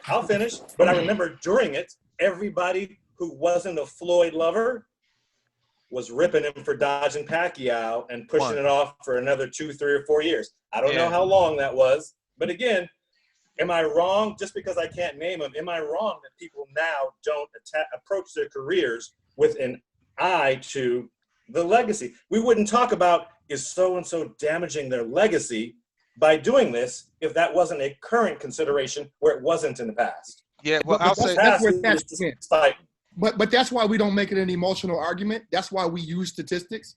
I'll finish. But I remember during it, everybody who wasn't a Floyd lover was ripping him for dodging Pacquiao and pushing it off for another 2, 3, or 4 years. I don't know Yeah. how long that was, but again, am I wrong just because I can't name them? Am I wrong that people now don't approach their careers with an eye to the legacy? We wouldn't talk about is so-and-so damaging their legacy by doing this if that wasn't a current consideration where it wasn't in the past. Yeah. Well, But I'll that's- say that's where Past that's is in. exciting. But that's why we don't make it an emotional argument. That's why we use statistics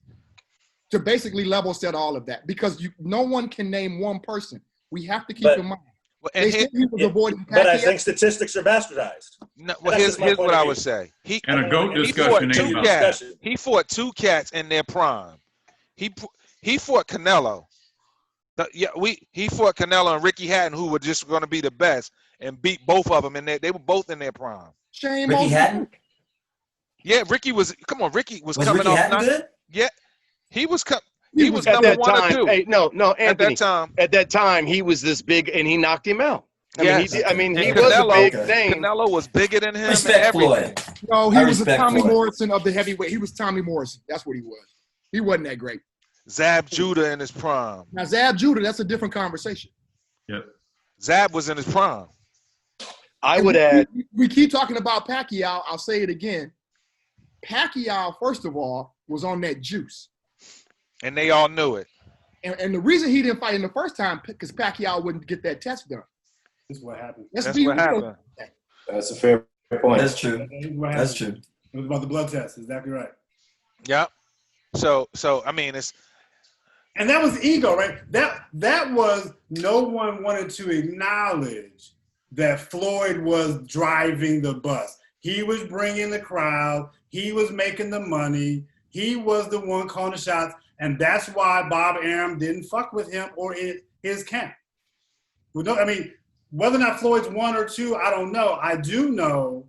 to basically level set all of that, because no one can name one person. We have to keep But- in mind. well, They and said he was Yeah, avoiding But I Pacquiao. think statistics are bastardized. no, That's here's just my here's point what of I view. would say. And a GOAT He discussion fought ain't two about cats. discussion. He fought 2 cats in their prime. He fought Canelo. He fought Canelo and Ricky Hatton, who were just going to be the best, and beat both of them in there. They were both in their prime. Shane Ricky Mosley. Hatton? Yeah, Ricky was. Come on, Ricky was Was coming Ricky off. Hatton good? Yeah, he was. He He was was At number that 1 or time, 2 hey, no, at Anthony. that time. At that time, he was this big, and he knocked him out. Yes. He And was a Canelo- big Okay. thing. Canelo was bigger than him. and Respect everything. Floyd. No, he I was a respect Tommy Floyd. Morrison of the heavyweight. He was Tommy Morrison. That's what he was. He wasn't that great. Zab Judah in his prime. Now, Zab Judah, that's a different conversation. Yep. Zab was in his prime. I would add, We keep talking about Pacquiao. I'll say it again. Pacquiao, first of all, was on that juice. And they all knew it. And the reason he didn't fight in the first time, because Pacquiao wouldn't get that test done. This is what happened. Let's That's be what real. happened. That's a fair point. That's true. This is what That's happened. true. It was about the blood test. Exactly right. Yep. So I mean, it's And that was ego, right? That was no one wanted to acknowledge that Floyd was driving the bus. He was bringing the crowd. He was making the money. He was the one calling the shots. And that's why Bob Arum didn't fuck with him or his camp. I mean, whether or not Floyd's 1 or 2, I don't know. I do know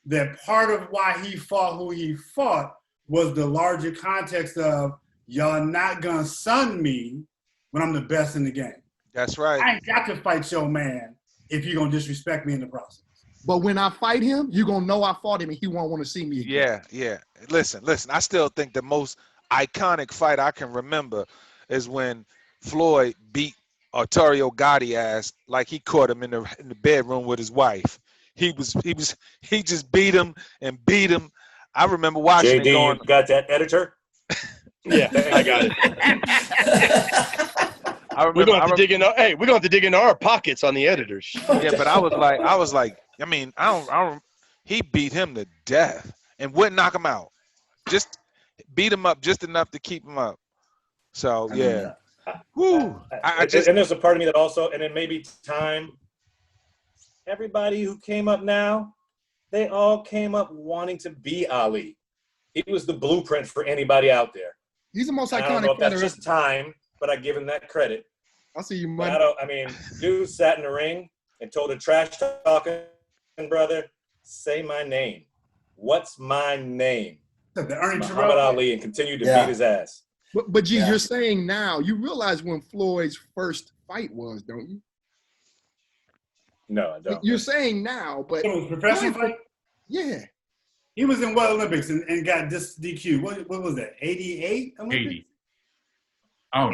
that part of why he fought who he fought was the larger context of y'all not gonna sun me when I'm the best in the game. that's right. I ain't got to fight your man if you're gonna disrespect me in the process. But when I fight him, you're going to know I fought him and he won't want to see me again. Yeah. Listen. I still think the most iconic fight I can remember is when Floyd beat Arturo Gotti ass like he caught him in the bedroom with his wife. He just beat him and beat him. I remember watching JD, it going. you got that editor? Yeah, I got it. We're going to have to dig into our pockets on the editors. Yeah, but I was like, I mean, I don't. He beat him to death and wouldn't knock him out. Just beat him up just enough to keep him up. So yeah. Woo. And there's a part of me that also, and it may be time. Everybody who came up now, they all came up wanting to be Ali. He was the blueprint for anybody out there. He's the most I don't know iconic if that's fighter. just time, but I give him that credit. I see you, But money. dude sat in the ring and told a trash talking brother, say my name. What's my name? The Ernie Muhammad Terrell. Ali, and continued to beat his ass. But G, you're saying now, you realize when Floyd's first fight was, don't you? No, I don't. You're saying now, but It was a professional fight. yeah. He was in World Olympics and got DQ. What was that? 88 Olympics? 80. Oh,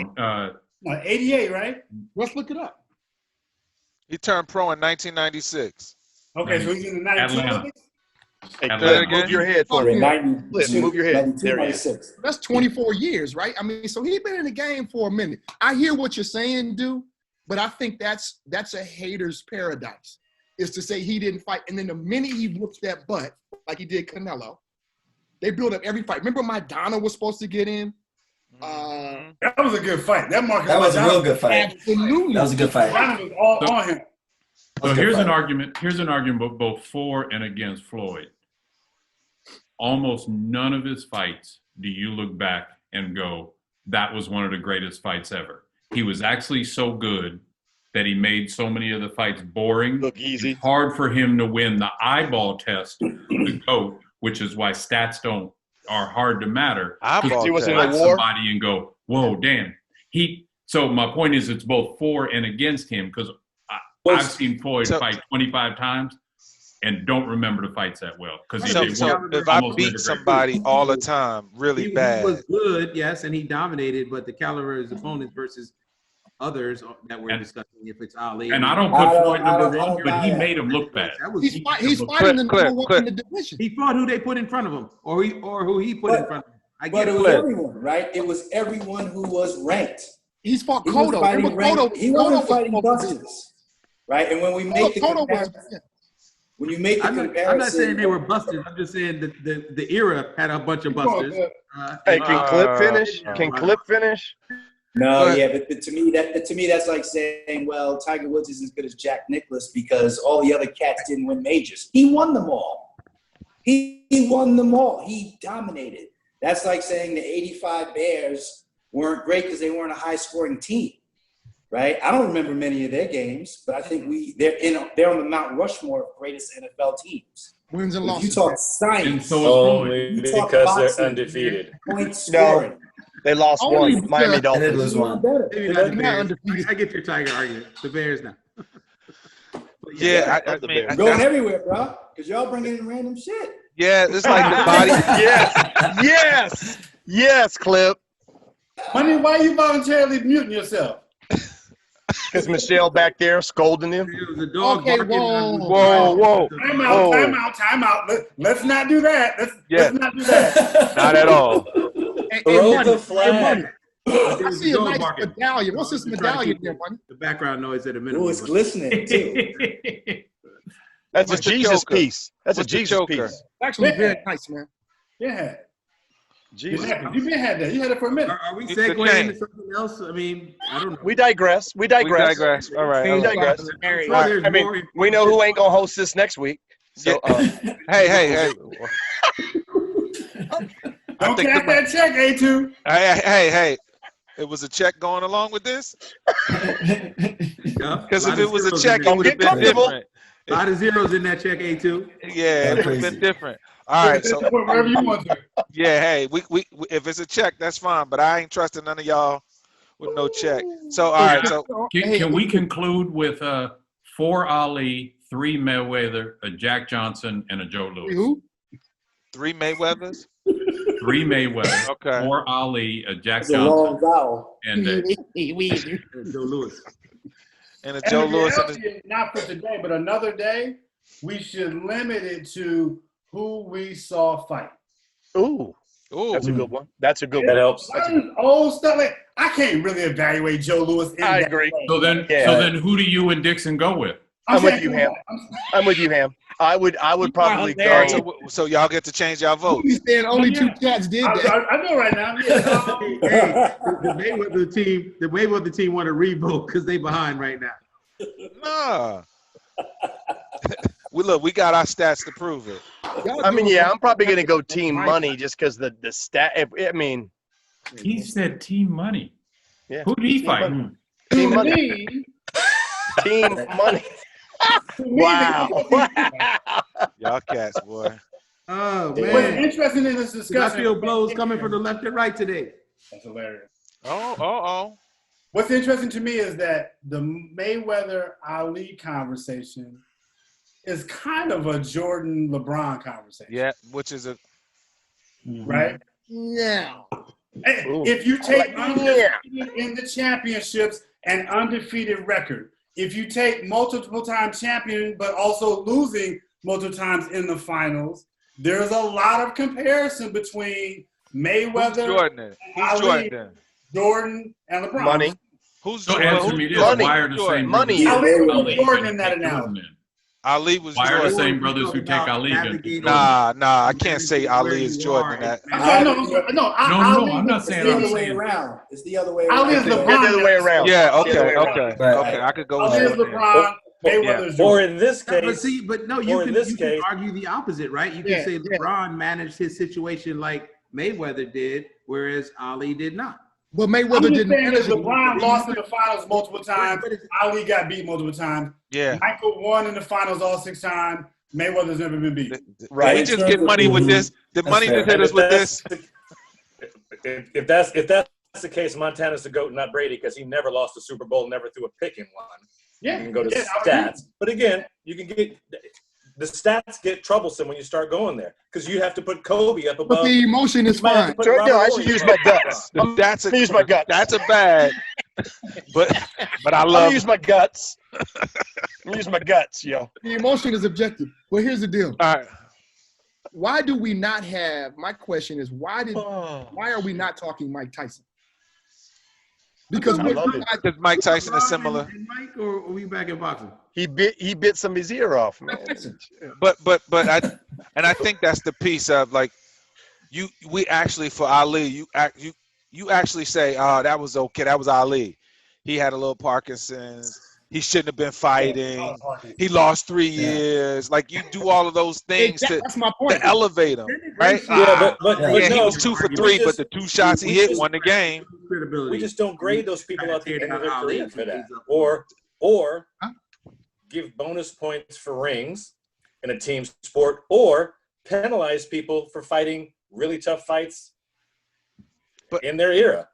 No, 88, right? Let's look it up. He turned pro in 1996. Okay, so he's in the 92 Atlanta. Olympics? Hey, Atlanta. Cliff, move your head for me. 92, Move your head. 92, There he is. 96. That's 24 years, right? I mean, so he's been in the game for a minute. I hear what you're saying, dude, but I think that's a hater's paradise, is to say he didn't fight. And then the minute he whoops that butt, like he did Canelo, they build up every fight. Remember Maidana was supposed to get in? That was a good fight. That was a real good fight. Absolutely. That was a good fight. Brown was all on him. So here's an argument. Here's an argument both for and against Floyd. Almost none of his fights do you look back and go, that was one of the greatest fights ever. He was actually so good that he made so many of the fights boring. Look easy. It's hard for him to win the eyeball test, the GOAT, which is why stats are hard to matter. Eyeball He was in Watch a war. somebody and go, whoa, damn. So my point is, it's both for and against him, because I've seen Floyd fight 25 times and don't remember the fights that well. Because So if I beat somebody all the time really bad, He was good, yes, and he dominated, but the caliber of his opponents versus others that we're discussing, if it's Ali. And I don't put Floyd number one, but he made him look bad. He's fighting the number one in the division. He fought who they put in front of him, or who he put in front of him. I But get it it. was everyone, right? It was everyone who was ranked. He's fought He was Cotto. fighting he wasn't fighting Cotto busters, right? And when we make the comparison, when you make the comparison, I'm not saying they were busters. I'm just saying the era had a bunch of busters. Hey, can Clip finish? Can Clip finish? No, yeah, but to me that's like saying, well, Tiger Woods isn't as good as Jack Nicklaus because all the other cats didn't win majors. He won them all. He won them all. He dominated. That's like saying the '85 Bears weren't great because they weren't a high-scoring team, right? I don't remember many of their games, but I think they're on the Mount Rushmore of greatest NFL teams. Wins and If losses. you talk science, Only because they're undefeated. point scoring. They lost Only one. Miami They did Dolphins. lose one. Maybe They're not the not Bears. undefeated. I get your Tiger argument. The Bears now. But yeah, I Not the mean, Bears. Going everywhere, bro, because y'all bringing in random shit. yeah, it's like the body. Yes, Clip. Money, why are you voluntarily muting yourself? Because Michelle back there scolding him. It was a dog Okay, barking. Whoa. Time out. Let's not do that. Let's not do that. Not at all. Hey, Throw Money, the flag. Money, I see a nice medallion. What's this medallion there, buddy? The background noise at a minimum. Ooh, it's glistening too. That's What's a the Jesus choker? piece. That's What's a the Jesus choker? piece. Actually, Yeah. very nice, man. Yeah. Jesus. You've been had that. You had it for a minute. Are we It's the segueing cane. into something else? I mean, I don't know. We digress. We We digress. digress. All right. We All right. digress. I'm sure there's I mean, more we know who ain't gonna host this next week. So Hey. Don't think cash the- that check, A2. Hey. It was a check going along with this? Yeah. Because if Lot it of was a zeros check, in it there. would have Get been comfortable. different. A lot of zeros in that check, A2. Yeah, it would have Crazy. been different. All right. So Wherever you want to. yeah, hey, we if it's a check, that's fine. But I ain't trusting none of y'all with no check. So all right. So Can we conclude with 4 Ali, 3 Mayweather, a Jack Johnson, and a Joe Louis? Who? 3 Mayweathers. 3 Mayweather, Okay. 4 Ali, a Jack It's a long Johnson, vowel. and Joe Louis. And a Joe And the Louis. And reality is, not for today, but another day, we should limit it to who we saw fight. ooh, ooh, that's a good one. That's a good That one. helps. Certain old stuff. Like, I can't really evaluate Joe Louis. In I that agree. way. So then, Yeah. who do you and Dixon go with? I'm with saying, you, come Ham. on. I'm with you, Ham. I would probably all right, go. so y'all get to change y'all vote. He's saying only 2 cats did that. I know right now. Yeah. Hey, the Mayweather team want to revote because they behind right now. Nah. we got our stats to prove it. Y'all I mean, doing yeah, I'm probably gonna go right. team money just because the stat. I mean, He said Team Money. yeah. Who did he Team fight? Money. To Team money. me, Team money. to me, Wow. Y'all cats, boy. Oh, What's man. interesting in this 'Cause discussion. I feel blows coming from the left and right today. That's hilarious. Oh. What's interesting to me is that the Mayweather Ali conversation is kind of a Jordan LeBron conversation. Yeah, which is a Right? Yeah. Hey, Ooh. if you take Yeah. undefeated in the championships and undefeated record, if you take multiple time champion but also losing multiple times in the finals, there's a lot of comparison between who's Mayweather, Jordan? Who's Ali, Jordan? Jordan, and LeBron. Money. Who's So Jordan? answer me this: Money. Why are the same Money. brothers? Ali was Ali Jordan and in that take Jordan analogy. in? Ali was Why are the Jordan. same brothers who take Ali gonna take Jordan? Nah, I can't say Ali is Jordan in that. I'm sorry, no, Ali I'm not was- saying It's the I'm other way saying. around. It's the other way Ali around. is Yeah, LeBron. the other way around. Yeah, The other okay, way around. okay. I could go with Ali is that. LeBron, Mayweather's Or Jordan. in this But case, see, but no, you or in can, this you can case- argue the opposite, right? You can Yeah, say yeah. LeBron managed his situation like Mayweather did, whereas Ali did not. But I'm Mayweather just didn't saying that manage it. LeBron lost in the finals multiple times. But it's- Ali got beat multiple times. Yeah. Michael won in the finals all 6 times. Mayweather's never been beat. Right. We just get money with this. The That's money fair. just hit us with this. if that's the case, Montana's the GOAT, not Brady, because he never lost a Super Bowl, never threw a pick in one. Yeah. You can go to yeah, I agree. stats, but again, you can get the stats get troublesome when you start going there because you have to put Kobe up But above. the emotion is You might have to fine. put Sure, no, I Robert should Horry use above my LeBron. guts. That's Use my guts. That's a bad. But I I'm gonna love. use my guts. I'm gonna use my guts, yo. The emotion is objective. Well, here's the deal. All right. Why do we not have? My question is, why are we not talking Mike Tyson? Because I we're love it. Because Mike Tyson is LeBron similar. and Mike, or are we back in boxing? He bit some of his ear off, man. But I think that's the piece of like we actually for Ali you actually say, oh, that was okay, that was Ali. He had a little Parkinson's. He shouldn't have been fighting. He lost 3 years. Like you do all of those things that's my point. to elevate him, right? Yeah, but Yeah, he no, was 2 for 3, but the 2 shots he hit won the game. Credibility. we just don't grade those people at the end of their Ali career for that, because or Huh? give bonus points for rings in a team sport, or penalize people for fighting really tough fights But- in their era.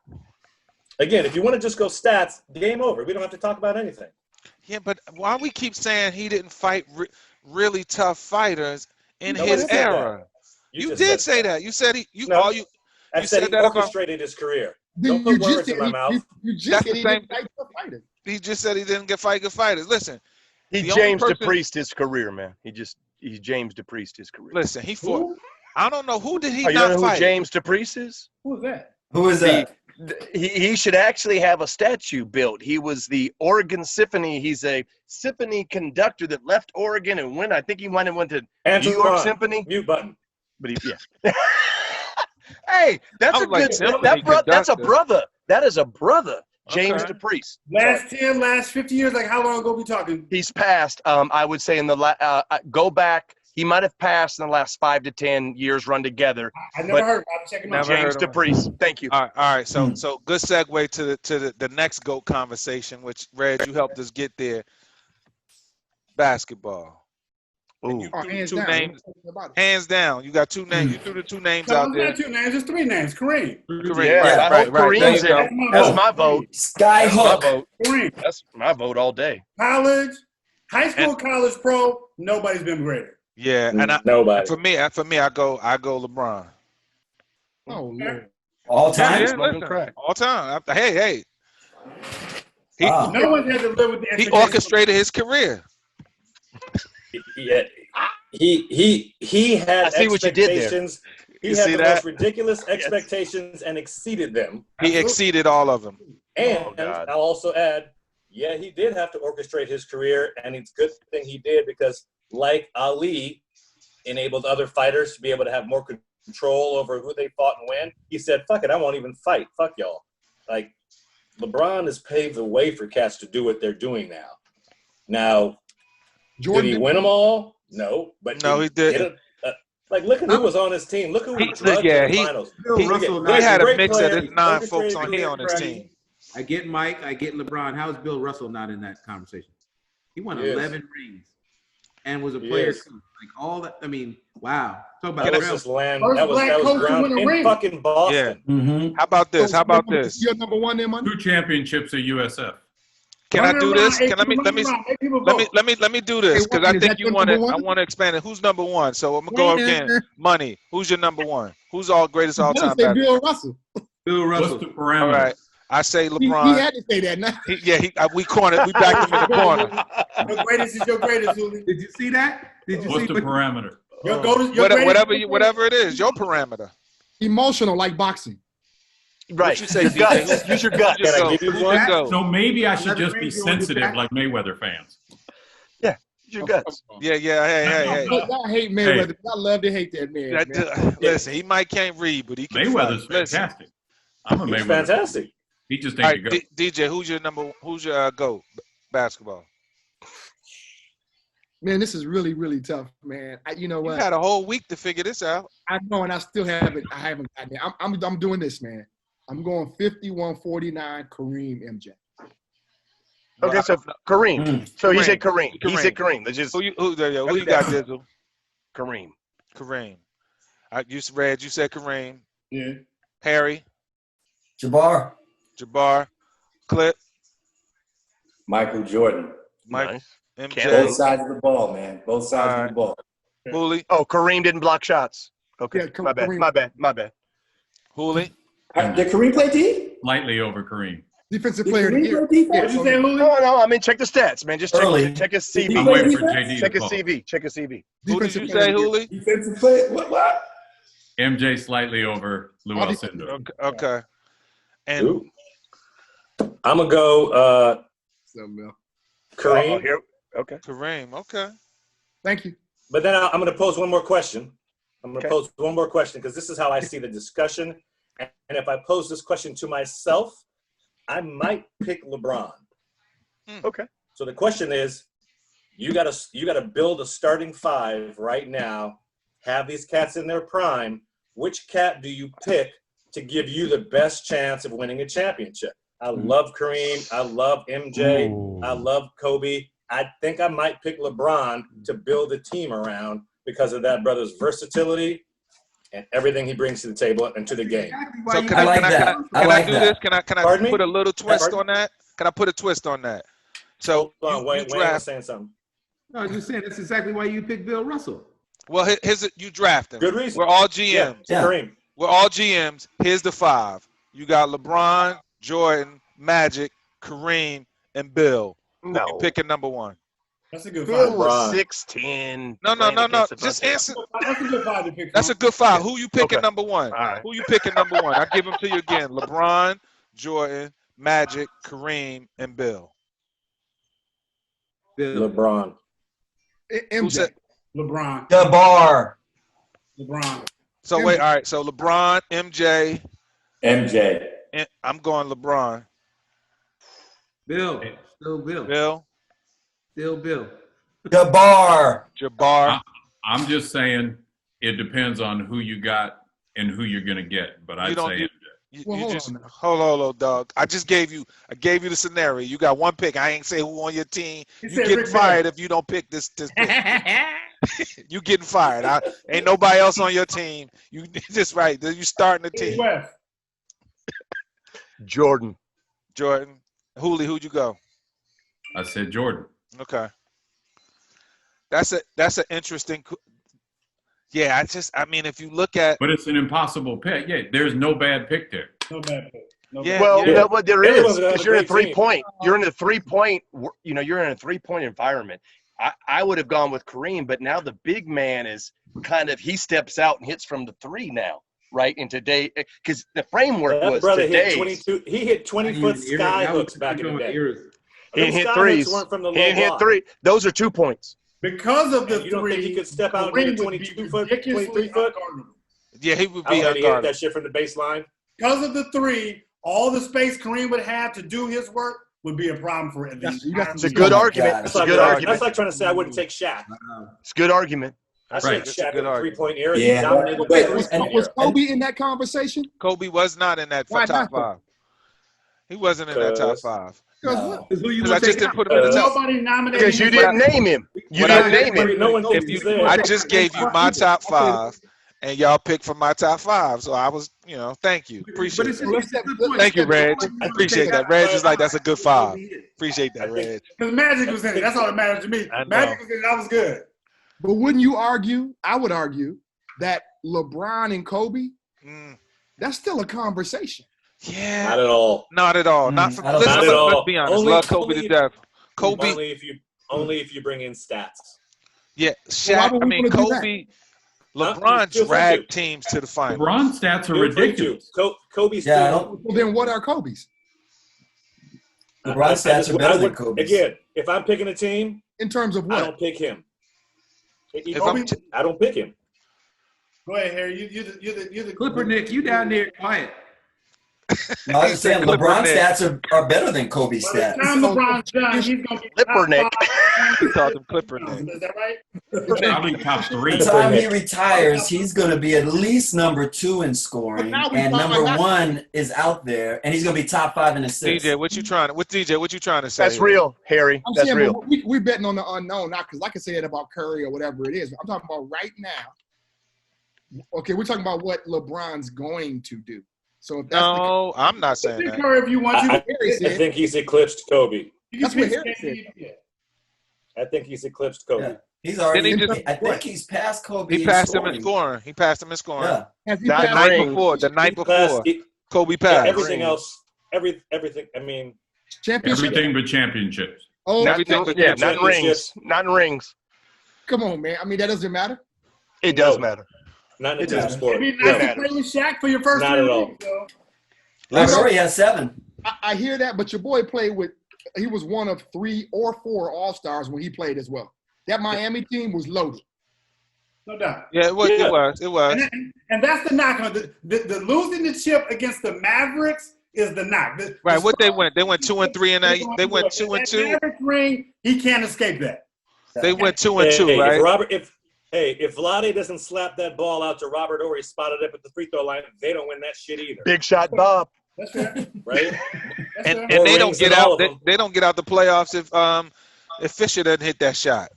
Again, if you want to just go stats, game over. We don't have to talk about anything. Yeah, but why we keep saying he didn't fight really tough fighters in Nobody his said that. era? You just did said say that. You said he. You No. all you. I You said said he that about- orchestrated his career. Then Don't put words in my mouth. You just That's said the he same- didn't fight the fighter. He just said he didn't get fight good fighters. Listen, He The only James person- DePriest his career, man. He James DePriest his career. listen. He fought. I don't know who did he Oh, you don't not know who fight. James DePriest is? Who was that? Who is that? He should actually have a statue built. He was the Oregon Symphony. He's a symphony conductor that left Oregon and went. I think he might have went to New York Symphony. Mute button. But yeah. Hey, that's a good. That's a brother. That is a brother. James DePriest. Last 10, last 50 years. Like how long ago we talking? He's passed. I would say in the go back. He might have passed in the last 5 to 10 years run together. I never heard. I'm checking out. James DePriest. Thank you. All right. So good segue to the next GOAT conversation, which Reg, you helped us get there. Basketball. Ooh. You threw two names. Hands down. You got two names. You threw the two names out there. Not 2 names. It's 3 names. Kareem. Yeah, right. Kareem's in. That's my vote. Skyhook. Kareem. That's my vote all day. College, high school, college, pro. Nobody's been greater. Yeah, and nobody. For me, I go LeBron. Oh Lord. All time. Yeah, all time. Hey. No one had to live with the. He orchestrated his career. Yeah, he had I see what you did there. He had the most ridiculous expectations and exceeded them. He exceeded all of them. And I'll also add, yeah, he did have to orchestrate his career, and it's a good thing he did because, like Ali, enabled other fighters to be able to have more control over who they fought and when. He said, "Fuck it, I won't even fight. Fuck y'all." Like, LeBron has paved the way for cats to do what they're doing now. Now, did he win them all? No, but no, he didn't. Like, look at who was on his team. Look who was in the finals. He had a mix of his 9 folks on here on his team. I get Mike. I get LeBron. How is Bill Russell not in that conversation? He won 11 rings and was a player coach. Like all that. I mean, wow. Talk about that was ground in fucking Boston. Yeah. Mm-hmm. How about this? You're number one there, man. 2 championships at USF. Can I do this? Let me do this because I think you want to. I want to expand it. Who's number one? So I'm gonna go again. Money. Who's your number one? Who's all greatest all time? Bill Russell. Bill Russell. What's the parameter? All right. I say LeBron. He had to say that. Now. We cornered. We backed him in the corner. Your greatest is your greatest, Julie. Did you see that? What's the parameter? Whatever it is, your parameter. Emotional, like boxing. Right. You say guts. Use your guts. Can I give you one? So maybe I should just be sensitive like Mayweather fans. Yeah. Use your guts. Yeah. Hey. I hate Mayweather. I love to hate that man. Listen, he might can't read, but he can Mayweather's fight. fantastic. I'm a Mayweather. Fantastic. He just ain't the GOAT. DJ, who's your GOAT basketball? Man, this is really, really tough, man. You know what? You had a whole week to figure this out. I know, and I still haven't. I haven't gotten it. I'm doing this, man. I'm going 51-49 Kareem MJ. Okay, so Kareem. So he said Kareem. He said Kareem. Let's just who you got, Dizzle? Kareem. You said Kareem. Yeah. Harry. Jabbar. Clip. Michael Jordan. Mike. Nice. MJ. Both sides of the ball, man. Both sides of the ball. Hooley. Oh, Kareem didn't block shots. Okay, Yeah, my bad. Kareem. My bad. Hooley. Did Kareem play D? Slightly over Kareem. Defensive Did player of the Kareem year. play defense? What'd you say, Julio? No. I mean, check the stats, man. Just check his CV. I'm waiting for JD Check to his call. CV. Check his CV. Who did you say, Hooley? Defensive player. What? MJ slightly over Lou Alcindor. Okay. And Ooh. I'm going to go Kareem. Okay. Kareem. Okay. Thank you. But then I'm going to pose one more question. Because this is how I see the discussion. And if I pose this question to myself, I might pick LeBron. Okay. So the question is, you gotta build a starting 5 right now, have these cats in their prime. Which cat do you pick to give you the best chance of winning a championship? I love Kareem. I love MJ. Ooh. I love Kobe. I think I might pick LeBron to build a team around because of that brother's versatility and everything he brings to the table and to the game. So I like that. I like do that. this? Can I Pardon me? put a little twist Pardon? on that? Can I put a twist on that? So Hold on, you Wayne was draft. saying something. No, I was just saying that's exactly why you picked Bill Russell. Well, you draft him. Good reason. We're all GMs. Yeah. Kareem. We're all GMs. Here's the 5. You got LeBron, Jordan, Magic, Kareem, and Bill. Who No. you picking number 1? That's a good Bill five. was 6'10". No. playing against a Just bunch of- answer. That's a good five to pick. That's a good five. Who you picking Okay. number one? All right. Who you picking number one? I give them to you again. LeBron, Jordan, Magic, Kareem, and Bill. Bill. LeBron. Who MJ. said? LeBron. Jabbar. LeBron. So wait, all right. So LeBron, MJ, MJ. and I'm going LeBron. Bill. Still Bill. Bill, Still Bill. Jabbar. Jabbar. I'm just saying it depends on who you got and who you're gonna get. But I'd don't say do- MJ. Well, You hold just on now. hold, dog. I gave you the scenario. You got one pick. I ain't say who on your team. He You said getting Rick fired if you don't pick this pick. You getting fired. Ain't nobody else on your team. You just right. You starting the team. West. Jordan. Jordan, Hooley, who'd you go? I said Jordan. Okay. That's an interesting. Yeah, I mean, if you look at. But it's an impossible pick. Yeah, there's no bad pick there. No bad pick. No Yeah. bad Well, yeah. no, what there Bill is, was a because you're in a great team. 3-point. You're in a 3-point. You're in a 3-point environment. I would have gone with Kareem, but now the big man is he steps out and hits from the 3 now, right? And today, because the framework That was brother today. hit 22. He hit 20-foot sky hooks back in the day. He Them didn't hit sky threes. hooks weren't from the He low didn't hit block. 3. Those are 2 points. Because of the And you don't three, think he could step out and hit a Kareem would be 22-foot, ridiculously 23-foot? unguardable. Yeah, he would I be would have hit that unguardable. shit from the baseline. Because of the three, all the space Kareem would have to do his work would be a problem for him. That's- you got It's a to- good Oh my argument. God. It's a good argument. That's like trying to say I wouldn't take Shaq. It's a good argument. I Right. take It's a Shaq good in the argument. 3-point era. Yeah. He dominated the Wait, three-point and- era. Was Kobe in that conversation? Kobe was not in that Why top not, though? 5. He wasn't in that top 5. Because No. what? Who you Because I gonna just take didn't out? put him in the top. Nobody nominated Because you him. didn't name him. You But I didn't name didn't- him. No one If was you, there. I just gave you my top 5, and y'all picked from my top 5. So I was, thank you. But Appreciate it's it. a good point. Thank you, Reg. I Appreciate that. Reg is like, that's a good 5. Appreciate I that, think- Reg. Because Magic was in it. That's all that matters to me. I know. Magic was in it. That was good. But wouldn't you argue? I would argue that LeBron and Kobe, Mm, that's still a conversation. yeah. Not at all. Not at all. Not for I don't listen, think so. let's be honest. Only- Love Kobe to only- death. Kobe, Only if you bring in stats. yeah, why Shaq. would I we mean, wanna do that? Kobe, Huh? LeBron Feel free dragged to. teams to the final. LeBron stats are Feel free to. ridiculous. Kobe's Yeah, I still. don't. Well, then what are Kobe's? LeBron's stats are better than Kobe's. Again, if I'm picking a team, In terms of I what? don't pick him. If I'm t- I don't pick him. Go ahead, Harry. You're the Clipper Nick, you down there quiet. No, I was just saying Clipper LeBron's Nick. stats are better than Kobe's By the stats. time LeBron's done, he's going to be Clipper Nick. we called him Clipper Nick. Is that right? Probably top 3. By the time he retires, he's going to be at least number 2 in scoring, But now we and found number out- 1 is out there, and he's going to be top 5 in assists. DJ, what you trying to say? That's real, Harry. I'm That's saying, real. but we're betting on the unknown, not because I can say that about Curry or whatever it is. I'm talking about right now. Okay, we're talking about what LeBron's going to do. So if that's No, I'm not saying Pick that. her if you want to. I think he's eclipsed Kobe. You That's can what pick Harry said. yeah. I think he's eclipsed Kobe. Yeah. He's already. Then he just- I think he's passed Kobe. He in passed him in scoring. scoring. He passed him in scoring. Yeah. has he Not The passed- night rings. before. The night He passed- before. he- Kobe yeah, passed. everything else, everything. I mean, championship? Everything but championships. Oh, Not everything but Yeah, not championship. rings. Not in rings. come on, man. I mean, that doesn't matter. It does No. matter. not in It the team does. sport. It'd be Yeah. nice to play with Shaq for your first Not 3 at all. weeks, though. He already has 7. I hear that, but your boy played with. He was one of 3 or 4 All-Stars when he played as well. That Miami team was loaded. No doubt. Yeah, it was. Yeah. It was. And that's the knock on it. The losing the chip against the Mavericks is the knock. Right. What they went? They went 2 and 3, and they went 2 and 2. That Mavericks ring, he can't escape that. They went 2 and 2, Hey, right? if Vlade doesn't slap that ball out to Robert Horry spotted up at the free throw line, they don't win that shit either, Big shot, Bob. That's fair. right? That's And fair. and they More don't rings get than all out. of them. They don't get out the playoffs if Fisher doesn't hit that shot.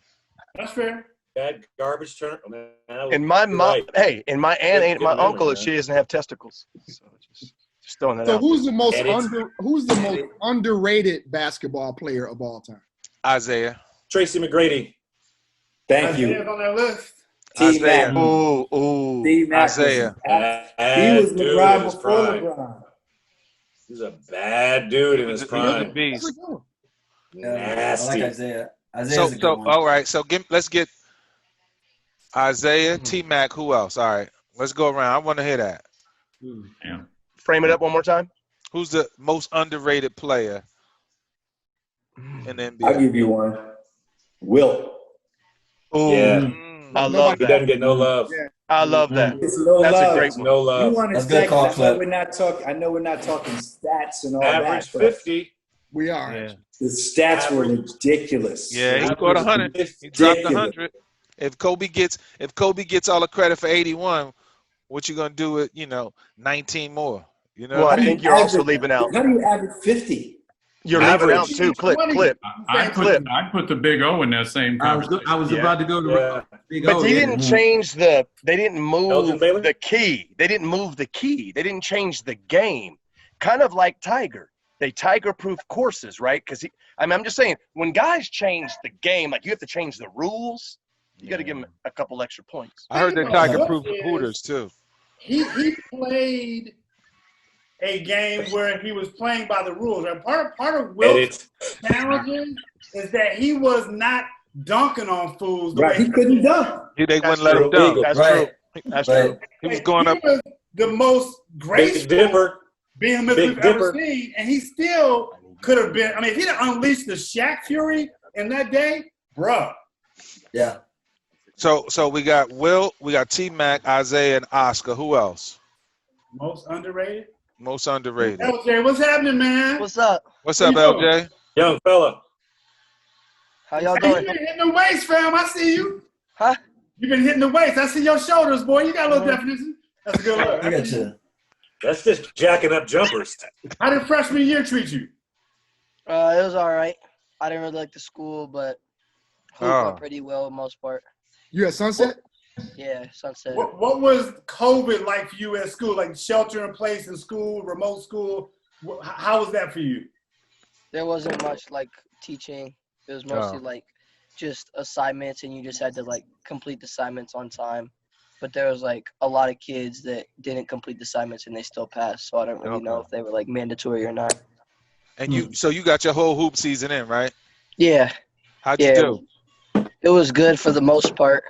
That's fair. That garbage turn. Oh, man, that was- And my you're mom, right. hey, and my aunt ain't Good my memory, uncle if man. she doesn't have testicles. So just throwing that So out. who's the most And it's- underrated basketball player of all time? Isaiah. Tracy McGrady. Thank you. Isaiah's on that list. Isaiah. Ooh. Steve Mack was- Isaiah. He was Bad dude LeBron in his before prime. LeBron. He's a bad dude in his He was a prime. beast. Yeah, I Nasty. like Isaiah. Isaiah's a good one. all right. So let's get Isaiah, T-Mac. Who else? All right, let's go around. I want to hear that. Yeah. Frame it up one more time. Who's the most underrated player in the NBA? I'll give you one. Wilt. Ooh, Yeah. I love He that. doesn't get no love. I love that. It's no That's love. a great one. No You love. want to That's good say, call, I know Clip. we're not talking. I know we're not talking stats and all Average that. but 50. We are. Yeah, The stats were ridiculous. yeah. He scored 100. He dropped 100. If Kobe gets all the credit for 81, what you gonna do with 19 more? You know. Well, what I I mean? think you're also leaving out. How do you average 50? You're leaving Average. out too. Clip. I'd put the Big O in that same I was conversation. about to go to Yeah. Big But O. they yeah. didn't change the. They didn't Elgin move Baylor? the key. They didn't move the key. They didn't change the game. Kind of like Tiger. They Tiger-proof courses, right? Because I'm just saying, when guys change the game, like you have to change the rules. You got to give them a couple extra points. I heard that Tiger proved Hooters too. He played a game where he was playing by the rules. And part of Wilt's challenges is that he was not dunking on fools. Right. He couldn't dunk. They That's wouldn't let him true. dunk. That's Right. true. That's But true. He was going up. He was the most Big graceful Dipper. being Big we've ever Dipper. seen, and he still could have been. I mean, if he'd have unleashed the Shaq Fury in that day, bruh. Yeah. So we got Will, we got T-Mac, Isaiah, and Oscar. Who else? Most underrated. Most underrated. LJ, what's happening, man? What's up? What's up, How you doing? LJ? Young fella. How y'all Hey, you doing? been hitting the weights, fam. I see you. Huh? You've been hitting the weights. I see your shoulders, boy. You got a little Uh-huh. definition. That's a good look. Look at you. That's just jacking up jumpers. How did freshman year treat you? It was all right. I didn't really like the school, but hooped went pretty well most part. You at Sunset? Yeah, Sunset. What was COVID like for you at school? Like shelter in place in school, remote school? How was that for you? There wasn't much like teaching. It was mostly like just assignments, and you just had to like complete the assignments on time. But there was like a lot of kids that didn't complete the assignments and they still passed. So I don't really know if they were like mandatory or not. And so you got your whole hoop season in, right? Yeah. How'd you do? It was good for the most part.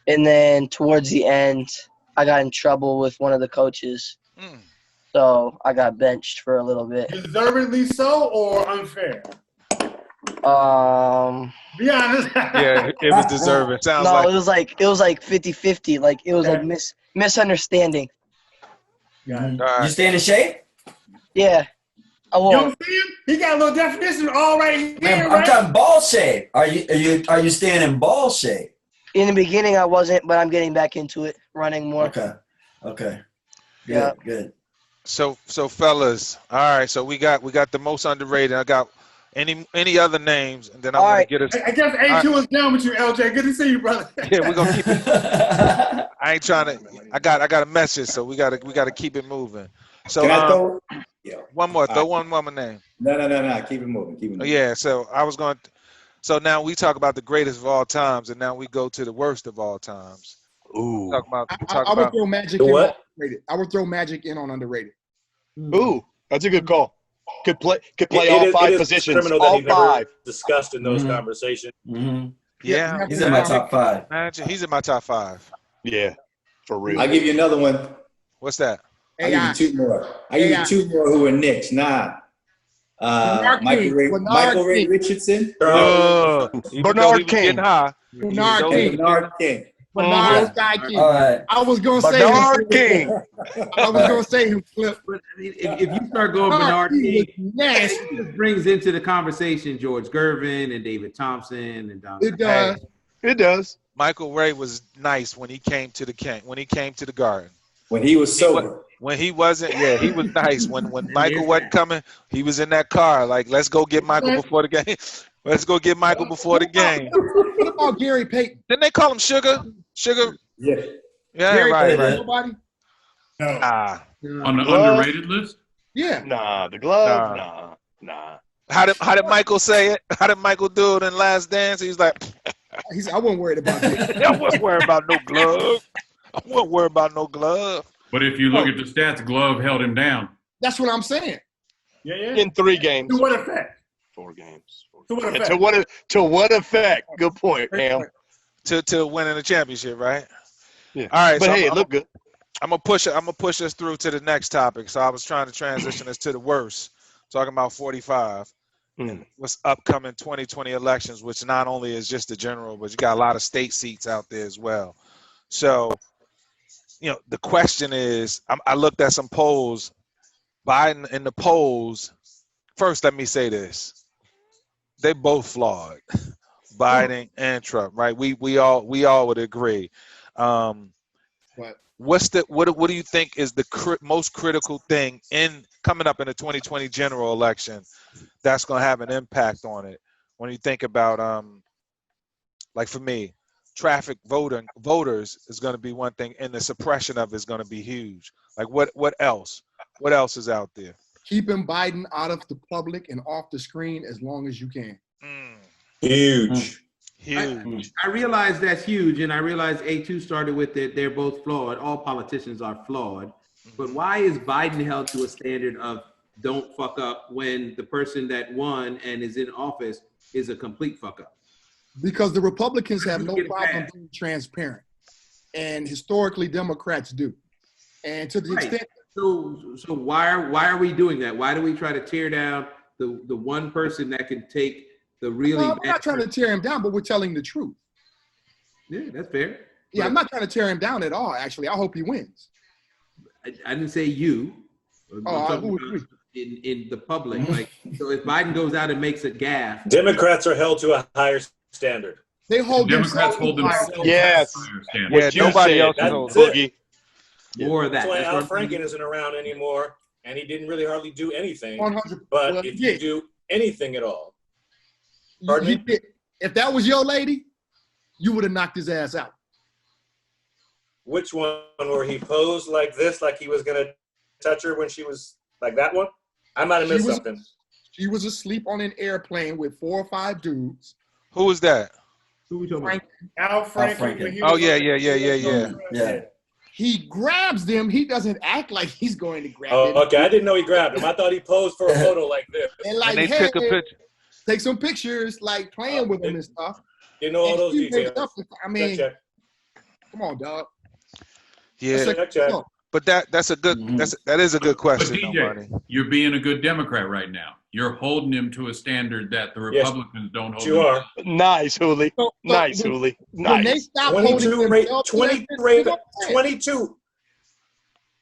And then towards the end, I got in trouble with one of the coaches. So I got benched for a little bit. Deservedly so or unfair? Be honest. Yeah, it was deserving. Sounds no, like it was like 50-50. Like it was like misunderstanding. You staying in shape? Yeah. I You will. don't see him? He got a little definition all right here. Man, I'm right? talking ball shape. Are you staying in ball shape? In the beginning, I wasn't, but I'm getting back into it, running more. Okay. Good. Yeah. Good. so fellas. All right, so we got the most underrated. I got any other names, and then I'm gonna get us. I guess A2 is down with you, LJ. Good to see you, brother. Yeah, we're gonna keep it. I ain't trying to. I got a message, so we gotta keep it moving. So Can I throw? Yeah. one more. Throw one more name. No. Keep it moving. Keep it moving. Yeah. So I was going. So now we talk about the greatest of all times, and now we go to the worst of all times. Ooh. Talk about. I would throw Magic The in what? on underrated. I would throw Magic in on underrated. Ooh, that's a good call. Could play It all is- five it is positions. criminal that All he never five. discussed in those conversations. Mm-hmm. Yeah, He's in my top 5. Magic. He's in my top 5. Yeah, for real. I'll give you another one. What's that? I'll give you two more. I'll give you two more who are Knicks. Michael Ray Richardson. Bernard King. Bernard King. Bernard King. Bernard King. All right. I was gonna say Bernard King. I was gonna say him, Flip. But if you start going Bernard King, it just brings into the conversation George Gervin and David Thompson and Don. It does. It does. Michael Ray was nice when he came to the Garden. When he was sober. When he wasn't, he was nice. When Michael wasn't coming, he was in that car. Like, let's go get Michael before the game. Let's go get Michael before the game. What about Gary Payton? Didn't they call him Sugar? Sugar? Yeah. Yeah, Gary right. Payton, nobody? No. On the Glove? underrated list? Yeah. Nah, the glove. Nah. How did Michael say it? How did Michael do it in Last Dance? He's like, He said, I wasn't worried about that. I wasn't worried about no glove. I wasn't worried about no glove. But if you look at the stats, Glove held him down. That's what I'm saying. Yeah. In 3 games. To what effect? 4 games. To what And effect? to what effect? Good point, Ham. To winning the championship, right? Yeah. All right. But So hey, it looked good. I'm gonna push us through to the next topic. So I was trying to transition us to the worst, talking about 45 and what's upcoming 2020 elections, which not only is just the general, but you got a lot of state seats out there as well. So, the question is, I looked at some polls. Biden in the polls. First, let me say this: they both flawed, Biden and Trump. Right? We all would agree. But What do you think is the most critical thing in coming up in the 2020 general election that's going to have an impact on it? When you think about like for me, traffic voters is going to be one thing, and the suppression of it is going to be huge. Like what else? What else is out there? keeping Biden out of the public and off the screen as long as you can. Huge. Huge. I realize that's huge, and I realize A2 started with it. They're both flawed. All politicians are flawed. But why is Biden held to a standard of don't fuck up when the person that won and is in office is a complete fuck up? Because the Republicans have no problem being transparent, and historically Democrats do. And to the extent, so why are we doing that? Why do we try to tear down the one person that can take the really I'm not trying to tear him down, but we're telling the truth. Yeah, that's fair. Yeah, I'm not trying to tear him down at all. Actually, I hope he wins. I didn't say you. Who was in the public. Like, so if Biden goes out and makes a gaffe, Democrats are held to a higher standard. They hold Democrats themselves hold to a higher themselves standard. Yes. to a higher standard. Yeah, What you nobody said, else That's knows. it. more of that. That's why That's Al what I'm saying. Franken isn't around anymore, and he didn't really hardly do anything. 100. But Well, if yeah. you do anything at all, Pardon He me? did. If that was your lady, you would have knocked his ass out. which one where he posed like this, like he was gonna touch her when she was like that one? I might have missed something. She was asleep on an airplane with 4 or 5 dudes. Who was that? Who we talking about? Al Franken. Franken. when he Oh, was yeah, on- yeah. Yeah. He grabs them. He doesn't act like he's going to grab Oh, them. okay. I didn't know he grabbed him. I thought he posed for a photo like this. And like, And they hey, took a picture. take some pictures, like playing with him and stuff. Didn't know all And those she wakes details. up and- I mean, Check. come on, dog. Yeah, That's check. but that's a good that is a good But question, though, Marty. DJ, you're being a good Democrat right now. You're holding him to a standard that the Yes, Republicans don't hold. You him are. Nice, Hooli. So Nice, when- Hooli. When they Nice. stop holding 22, themselves to that 20, standard, they don't care. 22.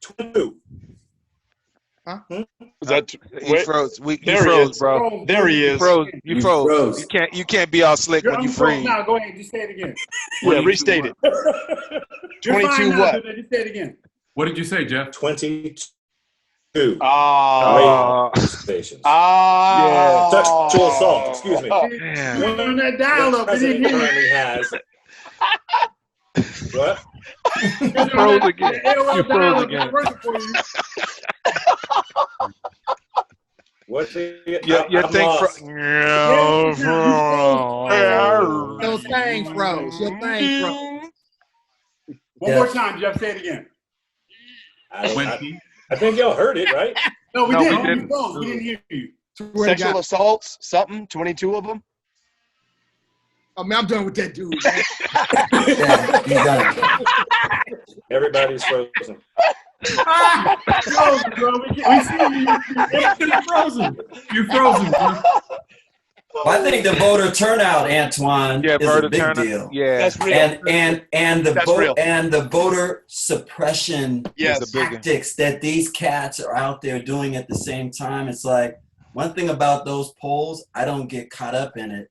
22. Is that He wait, froze. You there he froze, is. bro. There he You is. froze. You You froze. froze. You can't be all slick when you freeze. No, go ahead. Just say it again. Yeah, restate it. You're 22 fine now, what? but just say it again. What did you say, Jeff? 22. Ah. Stations. Ah. Sexual assault. Excuse me. Damn. You're on that dial The up. We didn't president hear you. currently has. What? You froze again. The AOL You dial froze up again. is working for you. What's the? Your I'm thing lost. Your thing froze. Your thing froze. One more time, Jeff. Say it again. I think y'all heard it, right? No, we No, we didn't. didn't. You froze. We didn't hear you. Swear to Sexual God. assaults, something, 22 of them. I mean, I'm done with that dude. Yeah, he's done. Everybody's frozen. Froze, bro. We see you. You're frozen. You're frozen. Bro. Well, I think the voter turnout, Antoine, Yeah, is voter a big turnout. deal. Yeah, That's real. And the That's vote real. and the voter suppression Yes. It's a big one. tactics that these cats are out there doing at the same time. It's like one thing about those polls, I don't get caught up in it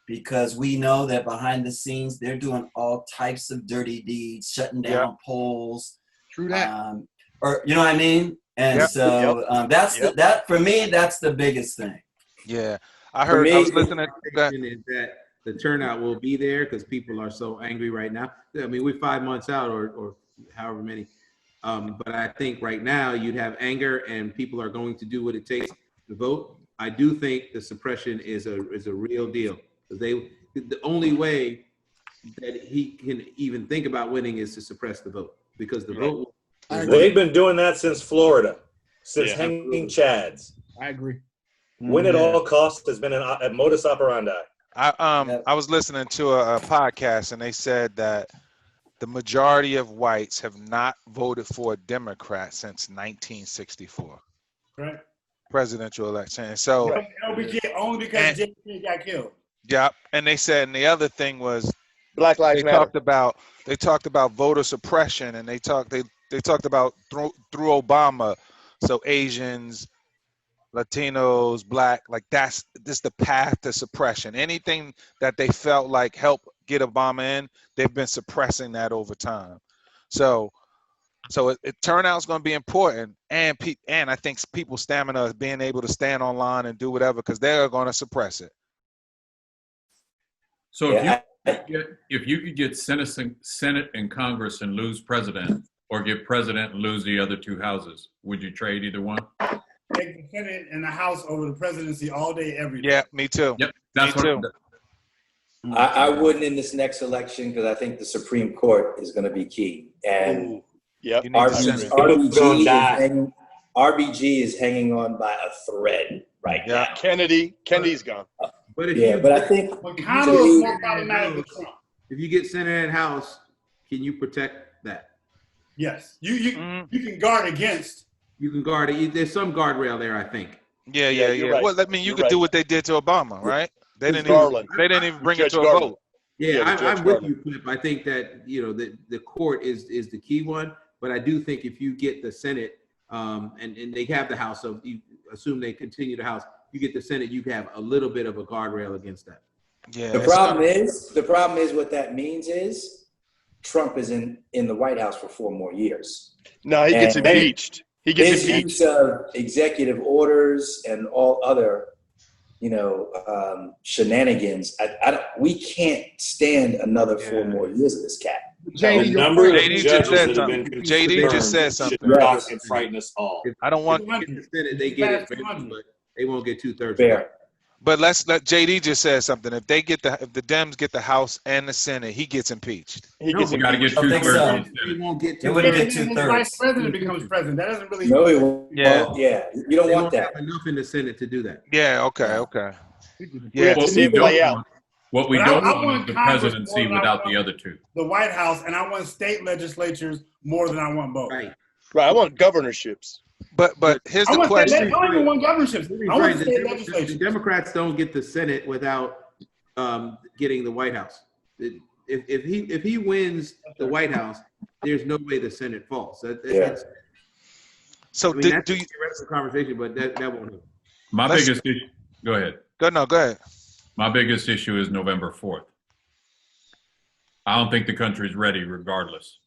because we know that behind the scenes they're doing all types of dirty deeds, shutting down polls, True that. or you know what I mean. And Yep. so that's Yep. that for me. That's the biggest thing. yeah. I heard. I was listening. Is that the turnout will be there because people are so angry right now. I mean, we're 5 months out or however many. But I think right now you'd have anger and people are going to do what it takes to vote. I do think the suppression is a real deal. The only way that he can even think about winning is to suppress the vote because the vote. I agree. They've been doing that since Florida, since Yeah. hanging chads. I agree. Win at all costs has been a modus operandi. I was listening to a podcast, and they said that the majority of whites have not voted for a Democrat since 1964. Right. Presidential election. And so LBJ only because JFK got killed. Yeah, and they said, and the other thing was Black Lives Matter. They talked about voter suppression, and they talked about through Obama, so Asians, Latinos, Black, like this the path to suppression. Anything that they felt like helped get Obama in, they've been suppressing that over time. So turnout's going to be important, and I think people's stamina, being able to stand online and do whatever, because they're going to suppress it. So if you could get Senate and Congress and lose president, or get president and lose the other two houses, would you trade either one? Take the Senate and the House over the presidency all day, every day. Yeah, me too. Yep, that's me too. I wouldn't in this next election because I think the Supreme Court is going to be key. And RBG is hanging on by a thread right now. Kennedy's gone. But but I think McConnell is more problematic than Trump. If you get Senate and House, can you protect that? Yes, you can guard against. You can guard it. There's some guardrail there, I think. Yeah. Right. Well, I mean, you could do what they did to Obama, right? They didn't even bring it to a vote. Yeah, I'm with you, Clip. I think that the court is the key one, but I do think if you get the Senate and they have the House, so you assume they continue the House, you get the Senate, you have a little bit of a guardrail against that. Yeah. The problem is what that means is Trump is in the White House for 4 more years. No, he gets impeached. He gets his impeached. use of executive orders and all other, shenanigers. We can't stand another 4 more years of this cat. The number of JD judges just said that have been something. JD just said something. should shock and frighten us all. I don't want. The Senate, they get it, but they won't get 2/3. Fair. But let's let JD just said something. If the Dems get the House and the Senate, he gets impeached. You got to get I think 2/3. so. on the They Senate. won't get It wouldn't get And the 2/3. vice president becomes president. That doesn't really. No, it won't. Yeah. You don't They want won't that. have enough in the Senate to do that. Yeah. Okay. We have to see it play out. What we But don't I want want is the Congress presidency more than I without want the other two. The White House, and I want state legislatures more than I want both. Right. Right. I want governorships. But here's I the want question. I don't even want governorships. I want state The legislatures. Democrats don't get the Senate without getting the White House. If he wins the White House, there's no way the Senate falls. That's, So I mean, that's do a you? theoretical conversation, but that won't happen. My Let's- biggest issue. Go ahead. Go ahead. My biggest issue is November 4th. I don't think the country's ready, regardless.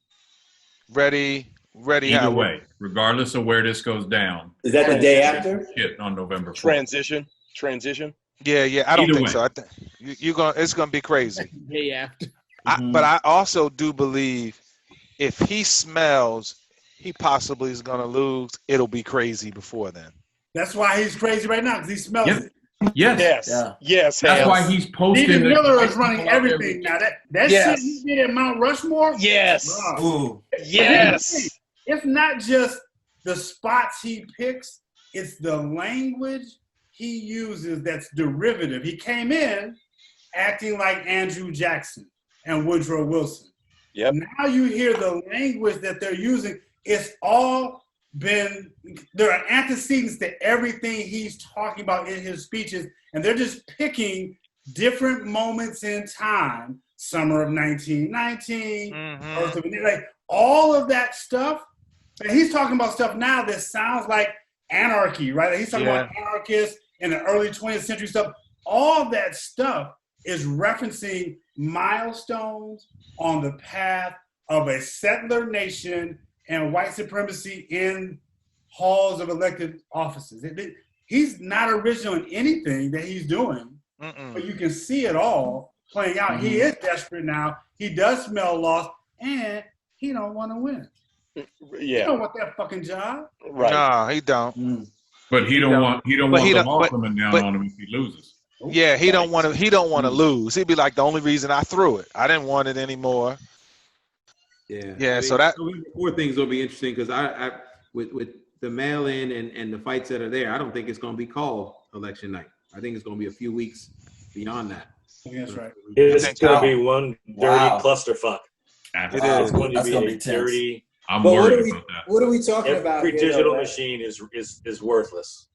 Ready. Either how? way, regardless of where this goes down. Is that the day after? Shit on November 4th. Transition. Yeah. I don't Either think way. so. I think it's gonna be crazy. Day after. But I also do believe if he smells he possibly is gonna lose, it'll be crazy before then. That's why he's crazy right now because he smells Yep. it. Yes. Yes. Yeah. Yes. That's Hams. why he's posting. Stephen the- Miller is running everything now. That Yes. shit he did at Mount Rushmore. Yes. Bruh. Ooh. Yes. It's not just the spots he picks; it's the language he uses that's derivative. He came in acting like Andrew Jackson and Woodrow Wilson. Yep. Now you hear the language that they're using. It's all been, there are antecedents to everything he's talking about in his speeches, and they're just picking different moments in time. Summer of 1919, Earth of, like all of that stuff. And he's talking about stuff now that sounds like anarchy, right? He's talking about anarchists in the early 20th century stuff. All that stuff is referencing milestones on the path of a settler nation and white supremacy in halls of elected offices. He's not original in anything that he's doing, but you can see it all playing out. He is desperate now. He does smell loss, and he don't want to win. He Yeah. don't want that fucking job. Right. No, he don't. But he don't want But the he don't- law but- coming down but- on him if he loses. Yeah, he don't want to lose. He'd be like, the only reason I threw it, I didn't want it anymore. Yeah. Yeah, so that- November 4th things will be interesting because I with the mail-in and the fights that are there, I don't think it's going to be called election night. I think it's going to be a few weeks beyond that. That's right. It's going to be one dirty clusterfuck. It It's is. going to That's be gonna a be tense. dirty. I'm But worried about that. what are we talking about Every here, digital though, right? machine is worthless.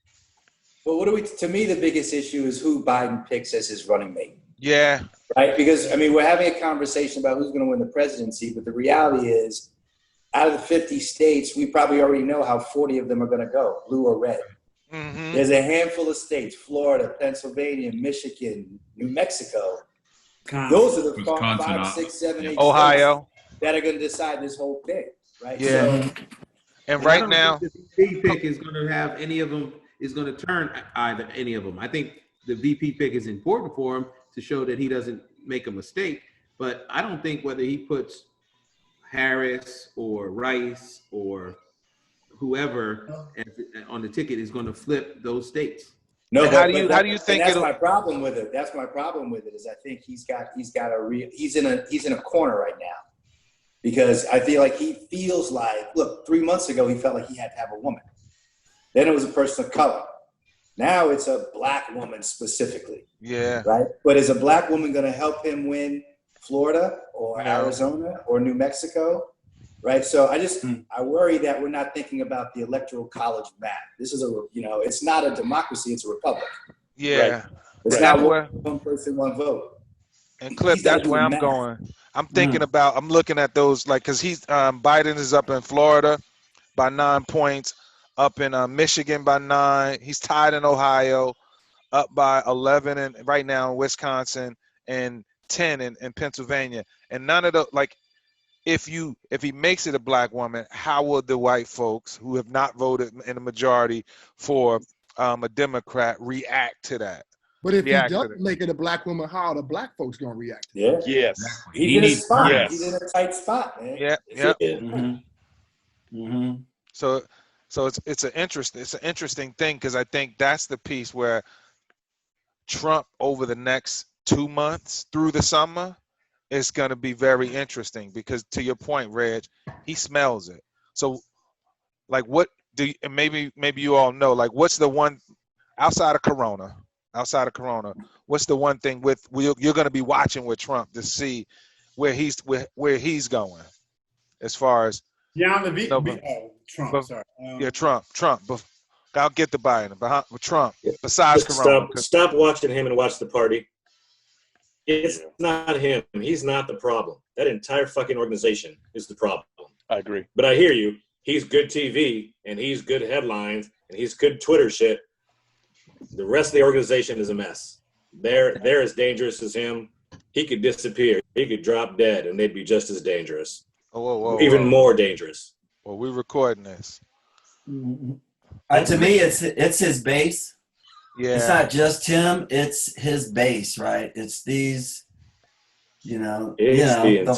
But what do we? To me, the biggest issue is who Biden picks as his running mate, Yeah. right? Because I mean, we're having a conversation about who's going to win the presidency, but the reality is, out of the 50 states, we probably already know how 40 of them are going to go, blue or red. Mm-hmm. There's a handful of states: Florida, Pennsylvania, Michigan, New Mexico. Those are the Wisconsin, 5, 6, 7, 8 Ohio. states that are going to decide this whole thing, right? Yeah. So, And I right don't now, think the VP pick is going to have any of them is going to turn either any of them. I think the VP pick is important for him to show that he doesn't make a mistake, but I don't think whether he puts Harris or Rice or whoever on the ticket is going to flip those states. no, And but, how do you think that's it'll? my problem with it. That's my problem with it is I think he's in a corner right now because I feel like he feels like, look, 3 months ago he felt like he had to have a woman. Then it was a person of color. Now it's a black woman specifically, Yeah. right? But is a black woman going to help him win Florida or No. Arizona or New Mexico? Right. So I worry that we're not thinking about the electoral college map. This is it's not a democracy. It's a republic. Yeah. It's That's not where, one person, one vote. and Cliff, He's gotta that's do where the I'm math. going. I'm thinking about, I'm looking at those, like, because Biden is up in Florida by 9 points, up in Michigan by 9. He's tied in Ohio, up by 11, and right now in Wisconsin, and 10 in Pennsylvania. And none of the, like, if he makes it a black woman, how will the white folks who have not voted in a majority for a Democrat react to that? But if he React to doesn't it. make it a black woman, how are the black folks going to react? Yeah. Yes. He's He in a needs spot. yes. He's in a tight spot, man. Yeah, yeah. Mm-hmm. So it's an interesting thing because I think that's the piece where Trump over the next 2 months through the summer is going to be very interesting because to your point, Reg, he smells it. So like what do you, and maybe you all know, like what's the one outside of Corona, what's the one thing you're going to be watching with Trump to see where he's going as far as Trump. Sorry. Yeah, Trump. But I'll get to Biden. But Trump. Besides Corona. Stop watching him and watch the party. It's not him. He's not the problem. That entire fucking organization is the problem. I agree. But I hear you. He's good TV and he's good headlines and he's good Twitter shit. The rest of the organization is a mess. They're as dangerous as him. He could disappear. He could drop dead and they'd be just as dangerous. Even more dangerous. Well, we're recording this. To me, it's his base. Yeah. It's not just him. It's his base, right? It's these, the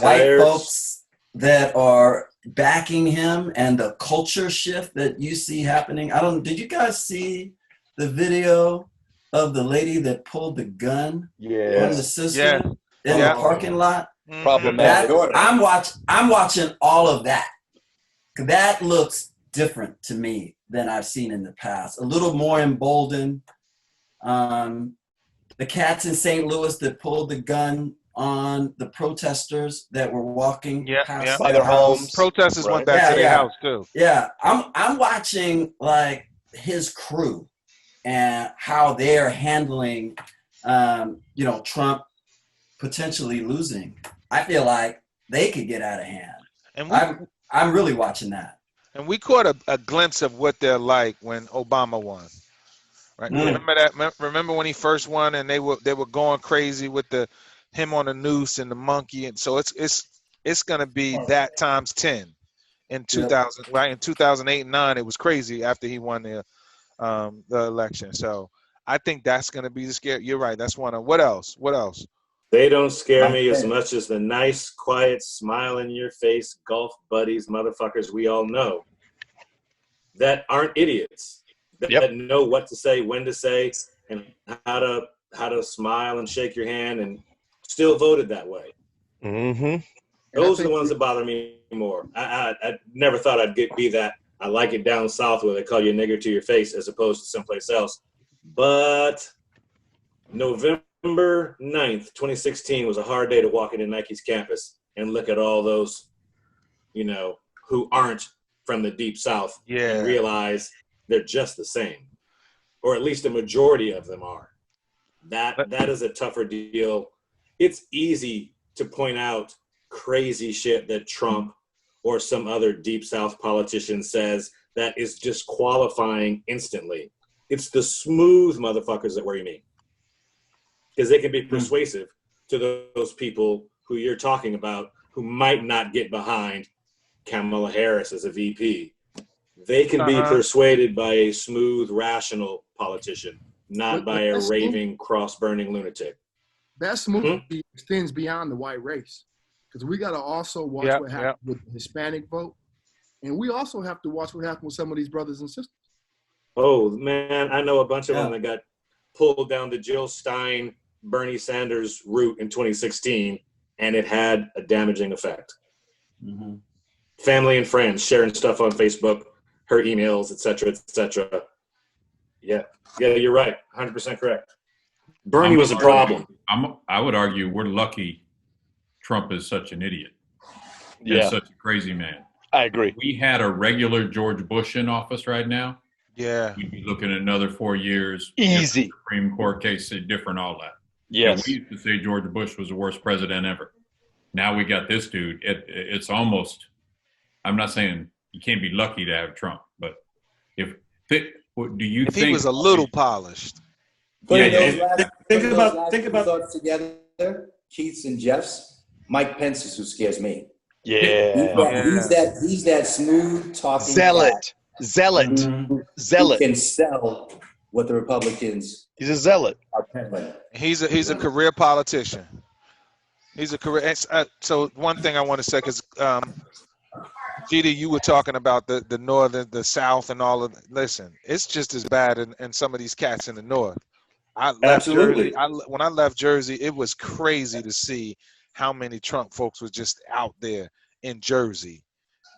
white folks that are backing him and the culture shift that you see happening. Did you guys see the video of the lady that pulled the gun on the sister in the parking lot? Problematic. I'm watching all of that. That looks different to me than I've seen in the past. A little more emboldened. The cats in St. Louis that pulled the gun on the protesters that were walking past by their homes. Protesters went back to their house too. Yeah, I'm watching like his crew and how they're handling, Trump potentially losing. I feel like they could get out of hand. And I'm really watching that. And we caught a glimpse of what they're like when Obama won. Right? Remember that? Remember when he first won and they were going crazy with him on the noose and the monkey, and so it's gonna be that times 10 in 2000. Right, in 2008 and 2009, it was crazy after he won the election. So I think that's gonna be the scare. You're right. That's one of what else? They don't scare me as much as the nice, quiet, smile in your face golf buddies, motherfuckers we all know that aren't idiots. That know what to say, when to say, and how to smile and shake your hand, and still voted that way. Mm-hmm. Those are the ones that bother me more. I never thought I'd be that. I like it down south where they call you a nigger to your face as opposed to someplace else But November 9th, 2016 was a hard day to walk into Nike's campus and look at all those, who aren't from the Deep South and realize they're just the same, or at least a majority of them are. That is a tougher deal. It's easy to point out crazy shit that Trump or some other Deep South politician says that is disqualifying instantly. It's the smooth motherfuckers that wear you mean. Because they can be persuasive to those people who you're talking about who might not get behind Kamala Harris as a VP. They can be persuaded by a smooth, rational politician, not by a raving, cross-burning lunatic. That smoothie extends beyond the white race, because we got to also watch what happens with the Hispanic vote, and we also have to watch what happens with some of these brothers and sisters. Oh, man, I know a bunch of them that got pulled down the Jill Stein, Bernie Sanders route in 2016, and it had a damaging effect. Mm-hmm. Family and friends sharing stuff on Facebook, her emails, et cetera, et cetera. Yeah, you're right. 100% correct. Bernie was a problem. I would argue we're lucky Trump is such an idiot. Yeah. Such a crazy man. I agree. If we had a regular George Bush in office right now, we'd be looking at another 4 years. Easy. Supreme Court case, different, all that. Yes. We used to say George Bush was the worst president ever. Now we got this dude. It's almost, I'm not saying you can't be lucky to have Trump, but if he was a little polished? Think about thoughts together, Keith's and Jeff's. Mike Pence is who scares me. Yeah. He's that smooth talking zealot. Who can sell what the Republicans. He's a zealot. Are peddling. He's a career politician. He's a career. So one thing I want to say, because GD, you were talking about the north and the south and all of. Listen, it's just as bad in some of these cats in the north. Absolutely. When I left Jersey, it was crazy to see how many Trump folks was just out there in Jersey.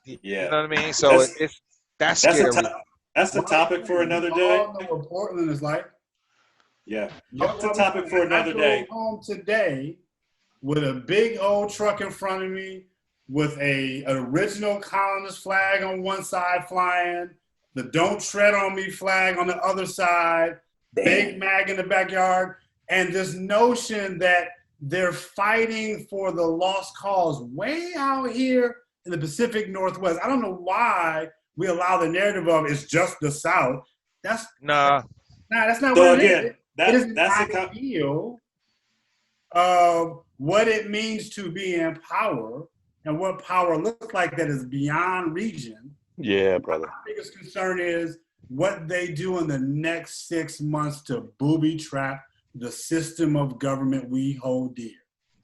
Yeah. You know what I mean? So that's scary. That's a topic for another day. I don't know what Portland is like. Yeah. That's a topic for another day. I drove home today with a big old truck in front of me with an original colonist flag on one side flying, the Don't Tread on Me flag on the other side, Big Mag in the backyard, and this notion that they're fighting for the lost cause way out here in the Pacific Northwest. I don't know why we allow the narrative of it's just the South. That's not what it is. It is an ideal of what it means to be in power and what power looks like that is beyond region. Yeah, brother. My biggest concern is what they do in the next 6 months to booby trap the system of government we hold dear.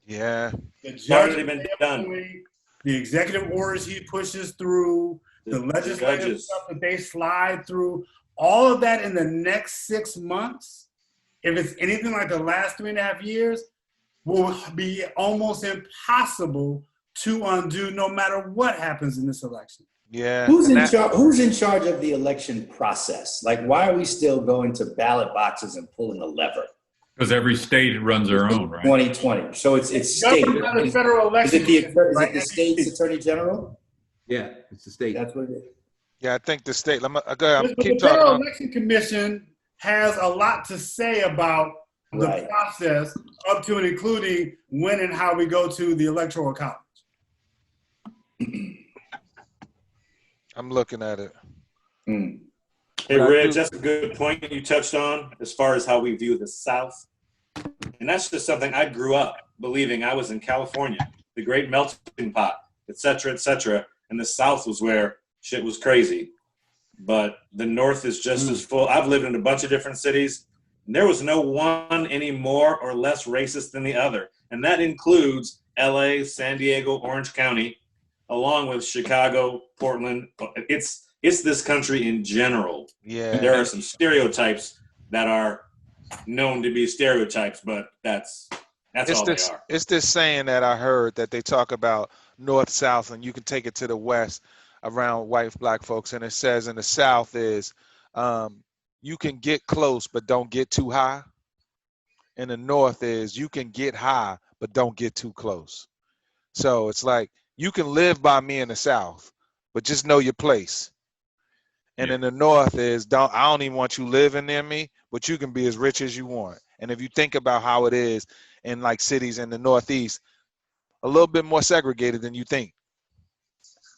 Yeah. It's already been done. The executive orders he pushes through, the legislative stuff that they slide through, all of that in the next 6 months, if it's anything like the last 3.5 years, will be almost impossible to undo no matter what happens in this election. Yeah. Who's in charge of the election process? Like, why are we still going to ballot boxes and pulling a lever? Because every state runs their own, right? 2020. So it's state. The federal election. Is it the state's attorney general? Yeah, it's the state. That's what it is. Yeah, I think the state. But the Federal Election Commission has a lot to say about the process, up to and including when and how we go to the Electoral College. I'm looking at it. Hey, Reg, that's a good point you touched on as far as how we view the South. And that's just something I grew up believing. I was in California, the great melting pot, et cetera, and the South was where shit was crazy. But the North is just as full. I've lived in a bunch of different cities, and there was no one any more or less racist than the other. And that includes LA, San Diego, Orange County, along with Chicago, Portland. It's this country in general. Yeah. There are some stereotypes that are known to be stereotypes, but that's all they are. It's this saying that I heard that they talk about north, south, and you can take it to the west around white, black folks. And it says in the South is you can get close, but don't get too high. And the North is you can get high, but don't get too close. So it's like you can live by me in the South, but just know your place. And in the North is I don't even want you living near me, but you can be as rich as you want. And if you think about how it is in like cities in the Northeast, a little bit more segregated than you think.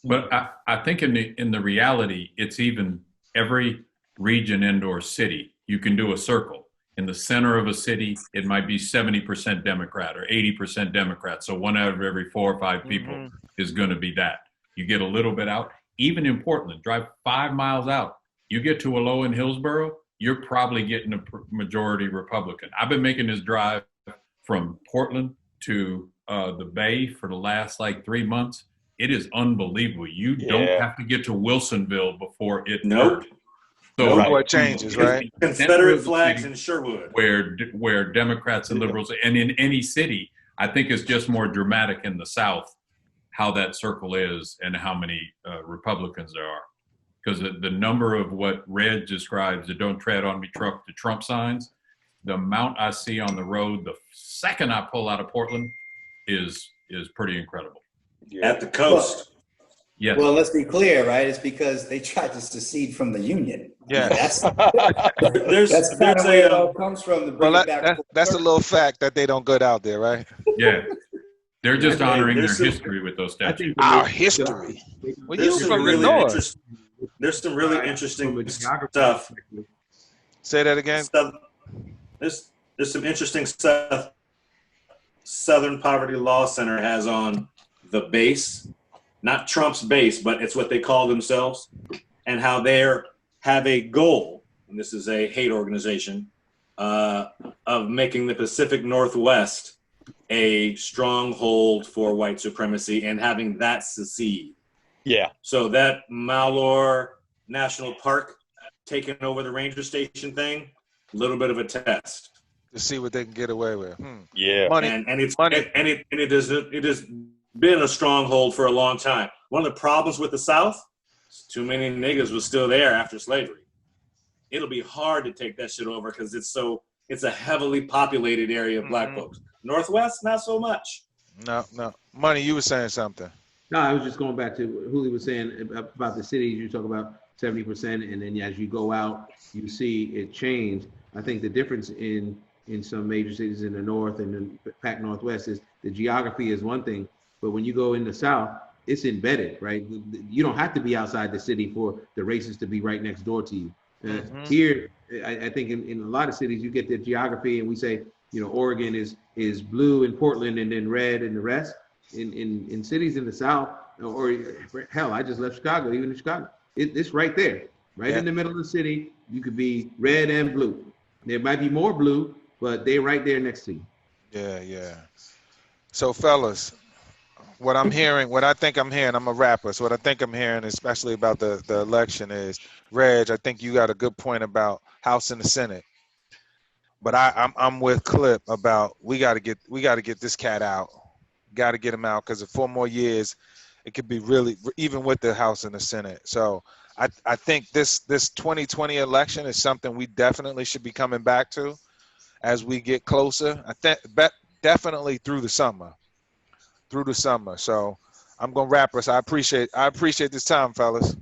But I think in the reality, it's even every region and/or city. You can do a circle. In the center of a city, it might be 70% Democrat or 80% Democrat. So one out of every 4 or 5 people is going to be that. You get a little bit out. Even in Portland, drive 5 miles out. You get to Willow in Hillsborough, you're probably getting a majority Republican. I've been making this drive from Portland to the Bay for the last like 3 months. It is unbelievable. You don't have to get to Wilsonville before it. Nope. So before it changes, right? Confederate flags in Sherwood. Where Democrats and liberals, and in any city, I think it's just more dramatic in the South how that circle is and how many Republicans there are. Because the number of what Red describes, the "Don't Tread on Me" truck, the Trump signs, the amount I see on the road the second I pull out of Portland is pretty incredible. At the coast. Yes. Well, let's be clear, right? It's because they tried to secede from the Union. Yeah. That's kind of where it all comes from. That's a little fact that they don't get out there, right? Yeah. They're just honoring their history with those statues. Our history. Well, you from the North. There's some really interesting stuff. Say that again. There's some interesting stuff Southern Poverty Law Center has on the base, not Trump's base, but it's what they call themselves, and how they have a goal, and this is a hate organization, of making the Pacific Northwest a stronghold for white supremacy and having that secede. Yeah. So that Malheur National Park taking over the ranger station thing, a little bit of a test to see what they can get away with. Yeah. Money. And it has been a stronghold for a long time. One of the problems with the South, too many niggas was still there after slavery. It'll be hard to take that shit over because it's a heavily populated area of black folks. Northwest, not so much. No. Money, you were saying something. No, I was just going back to what Huli was saying about the cities. You talk about 70%, and then as you go out, you see it change. I think the difference in some major cities in the North and the Pac Northwest is the geography is one thing, but when you go in the South, it's embedded, right? You don't have to be outside the city for the races to be right next door to you. Here, I think in a lot of cities, you get the geography, and we say, Oregon is blue in Portland and then red in the rest. In cities in the South, or hell, I just left Chicago, even in Chicago, it's right there, right in the middle of the city. You could be red and blue. There might be more blue, but they're right there next to you. Yeah. So, fellas, what I think I'm hearing, I'm a rapper, so what I think I'm hearing, especially about the election is, Reg, I think you got a good point about House and the Senate. But I'm with Clip about we got to get this cat out. Got to get him out because in 4 more years, it could be really, even with the House and the Senate. So I think this 2020 election is something we definitely should be coming back to as we get closer. I think definitely through the summer. So I'm gonna wrap us. I appreciate this time, fellas.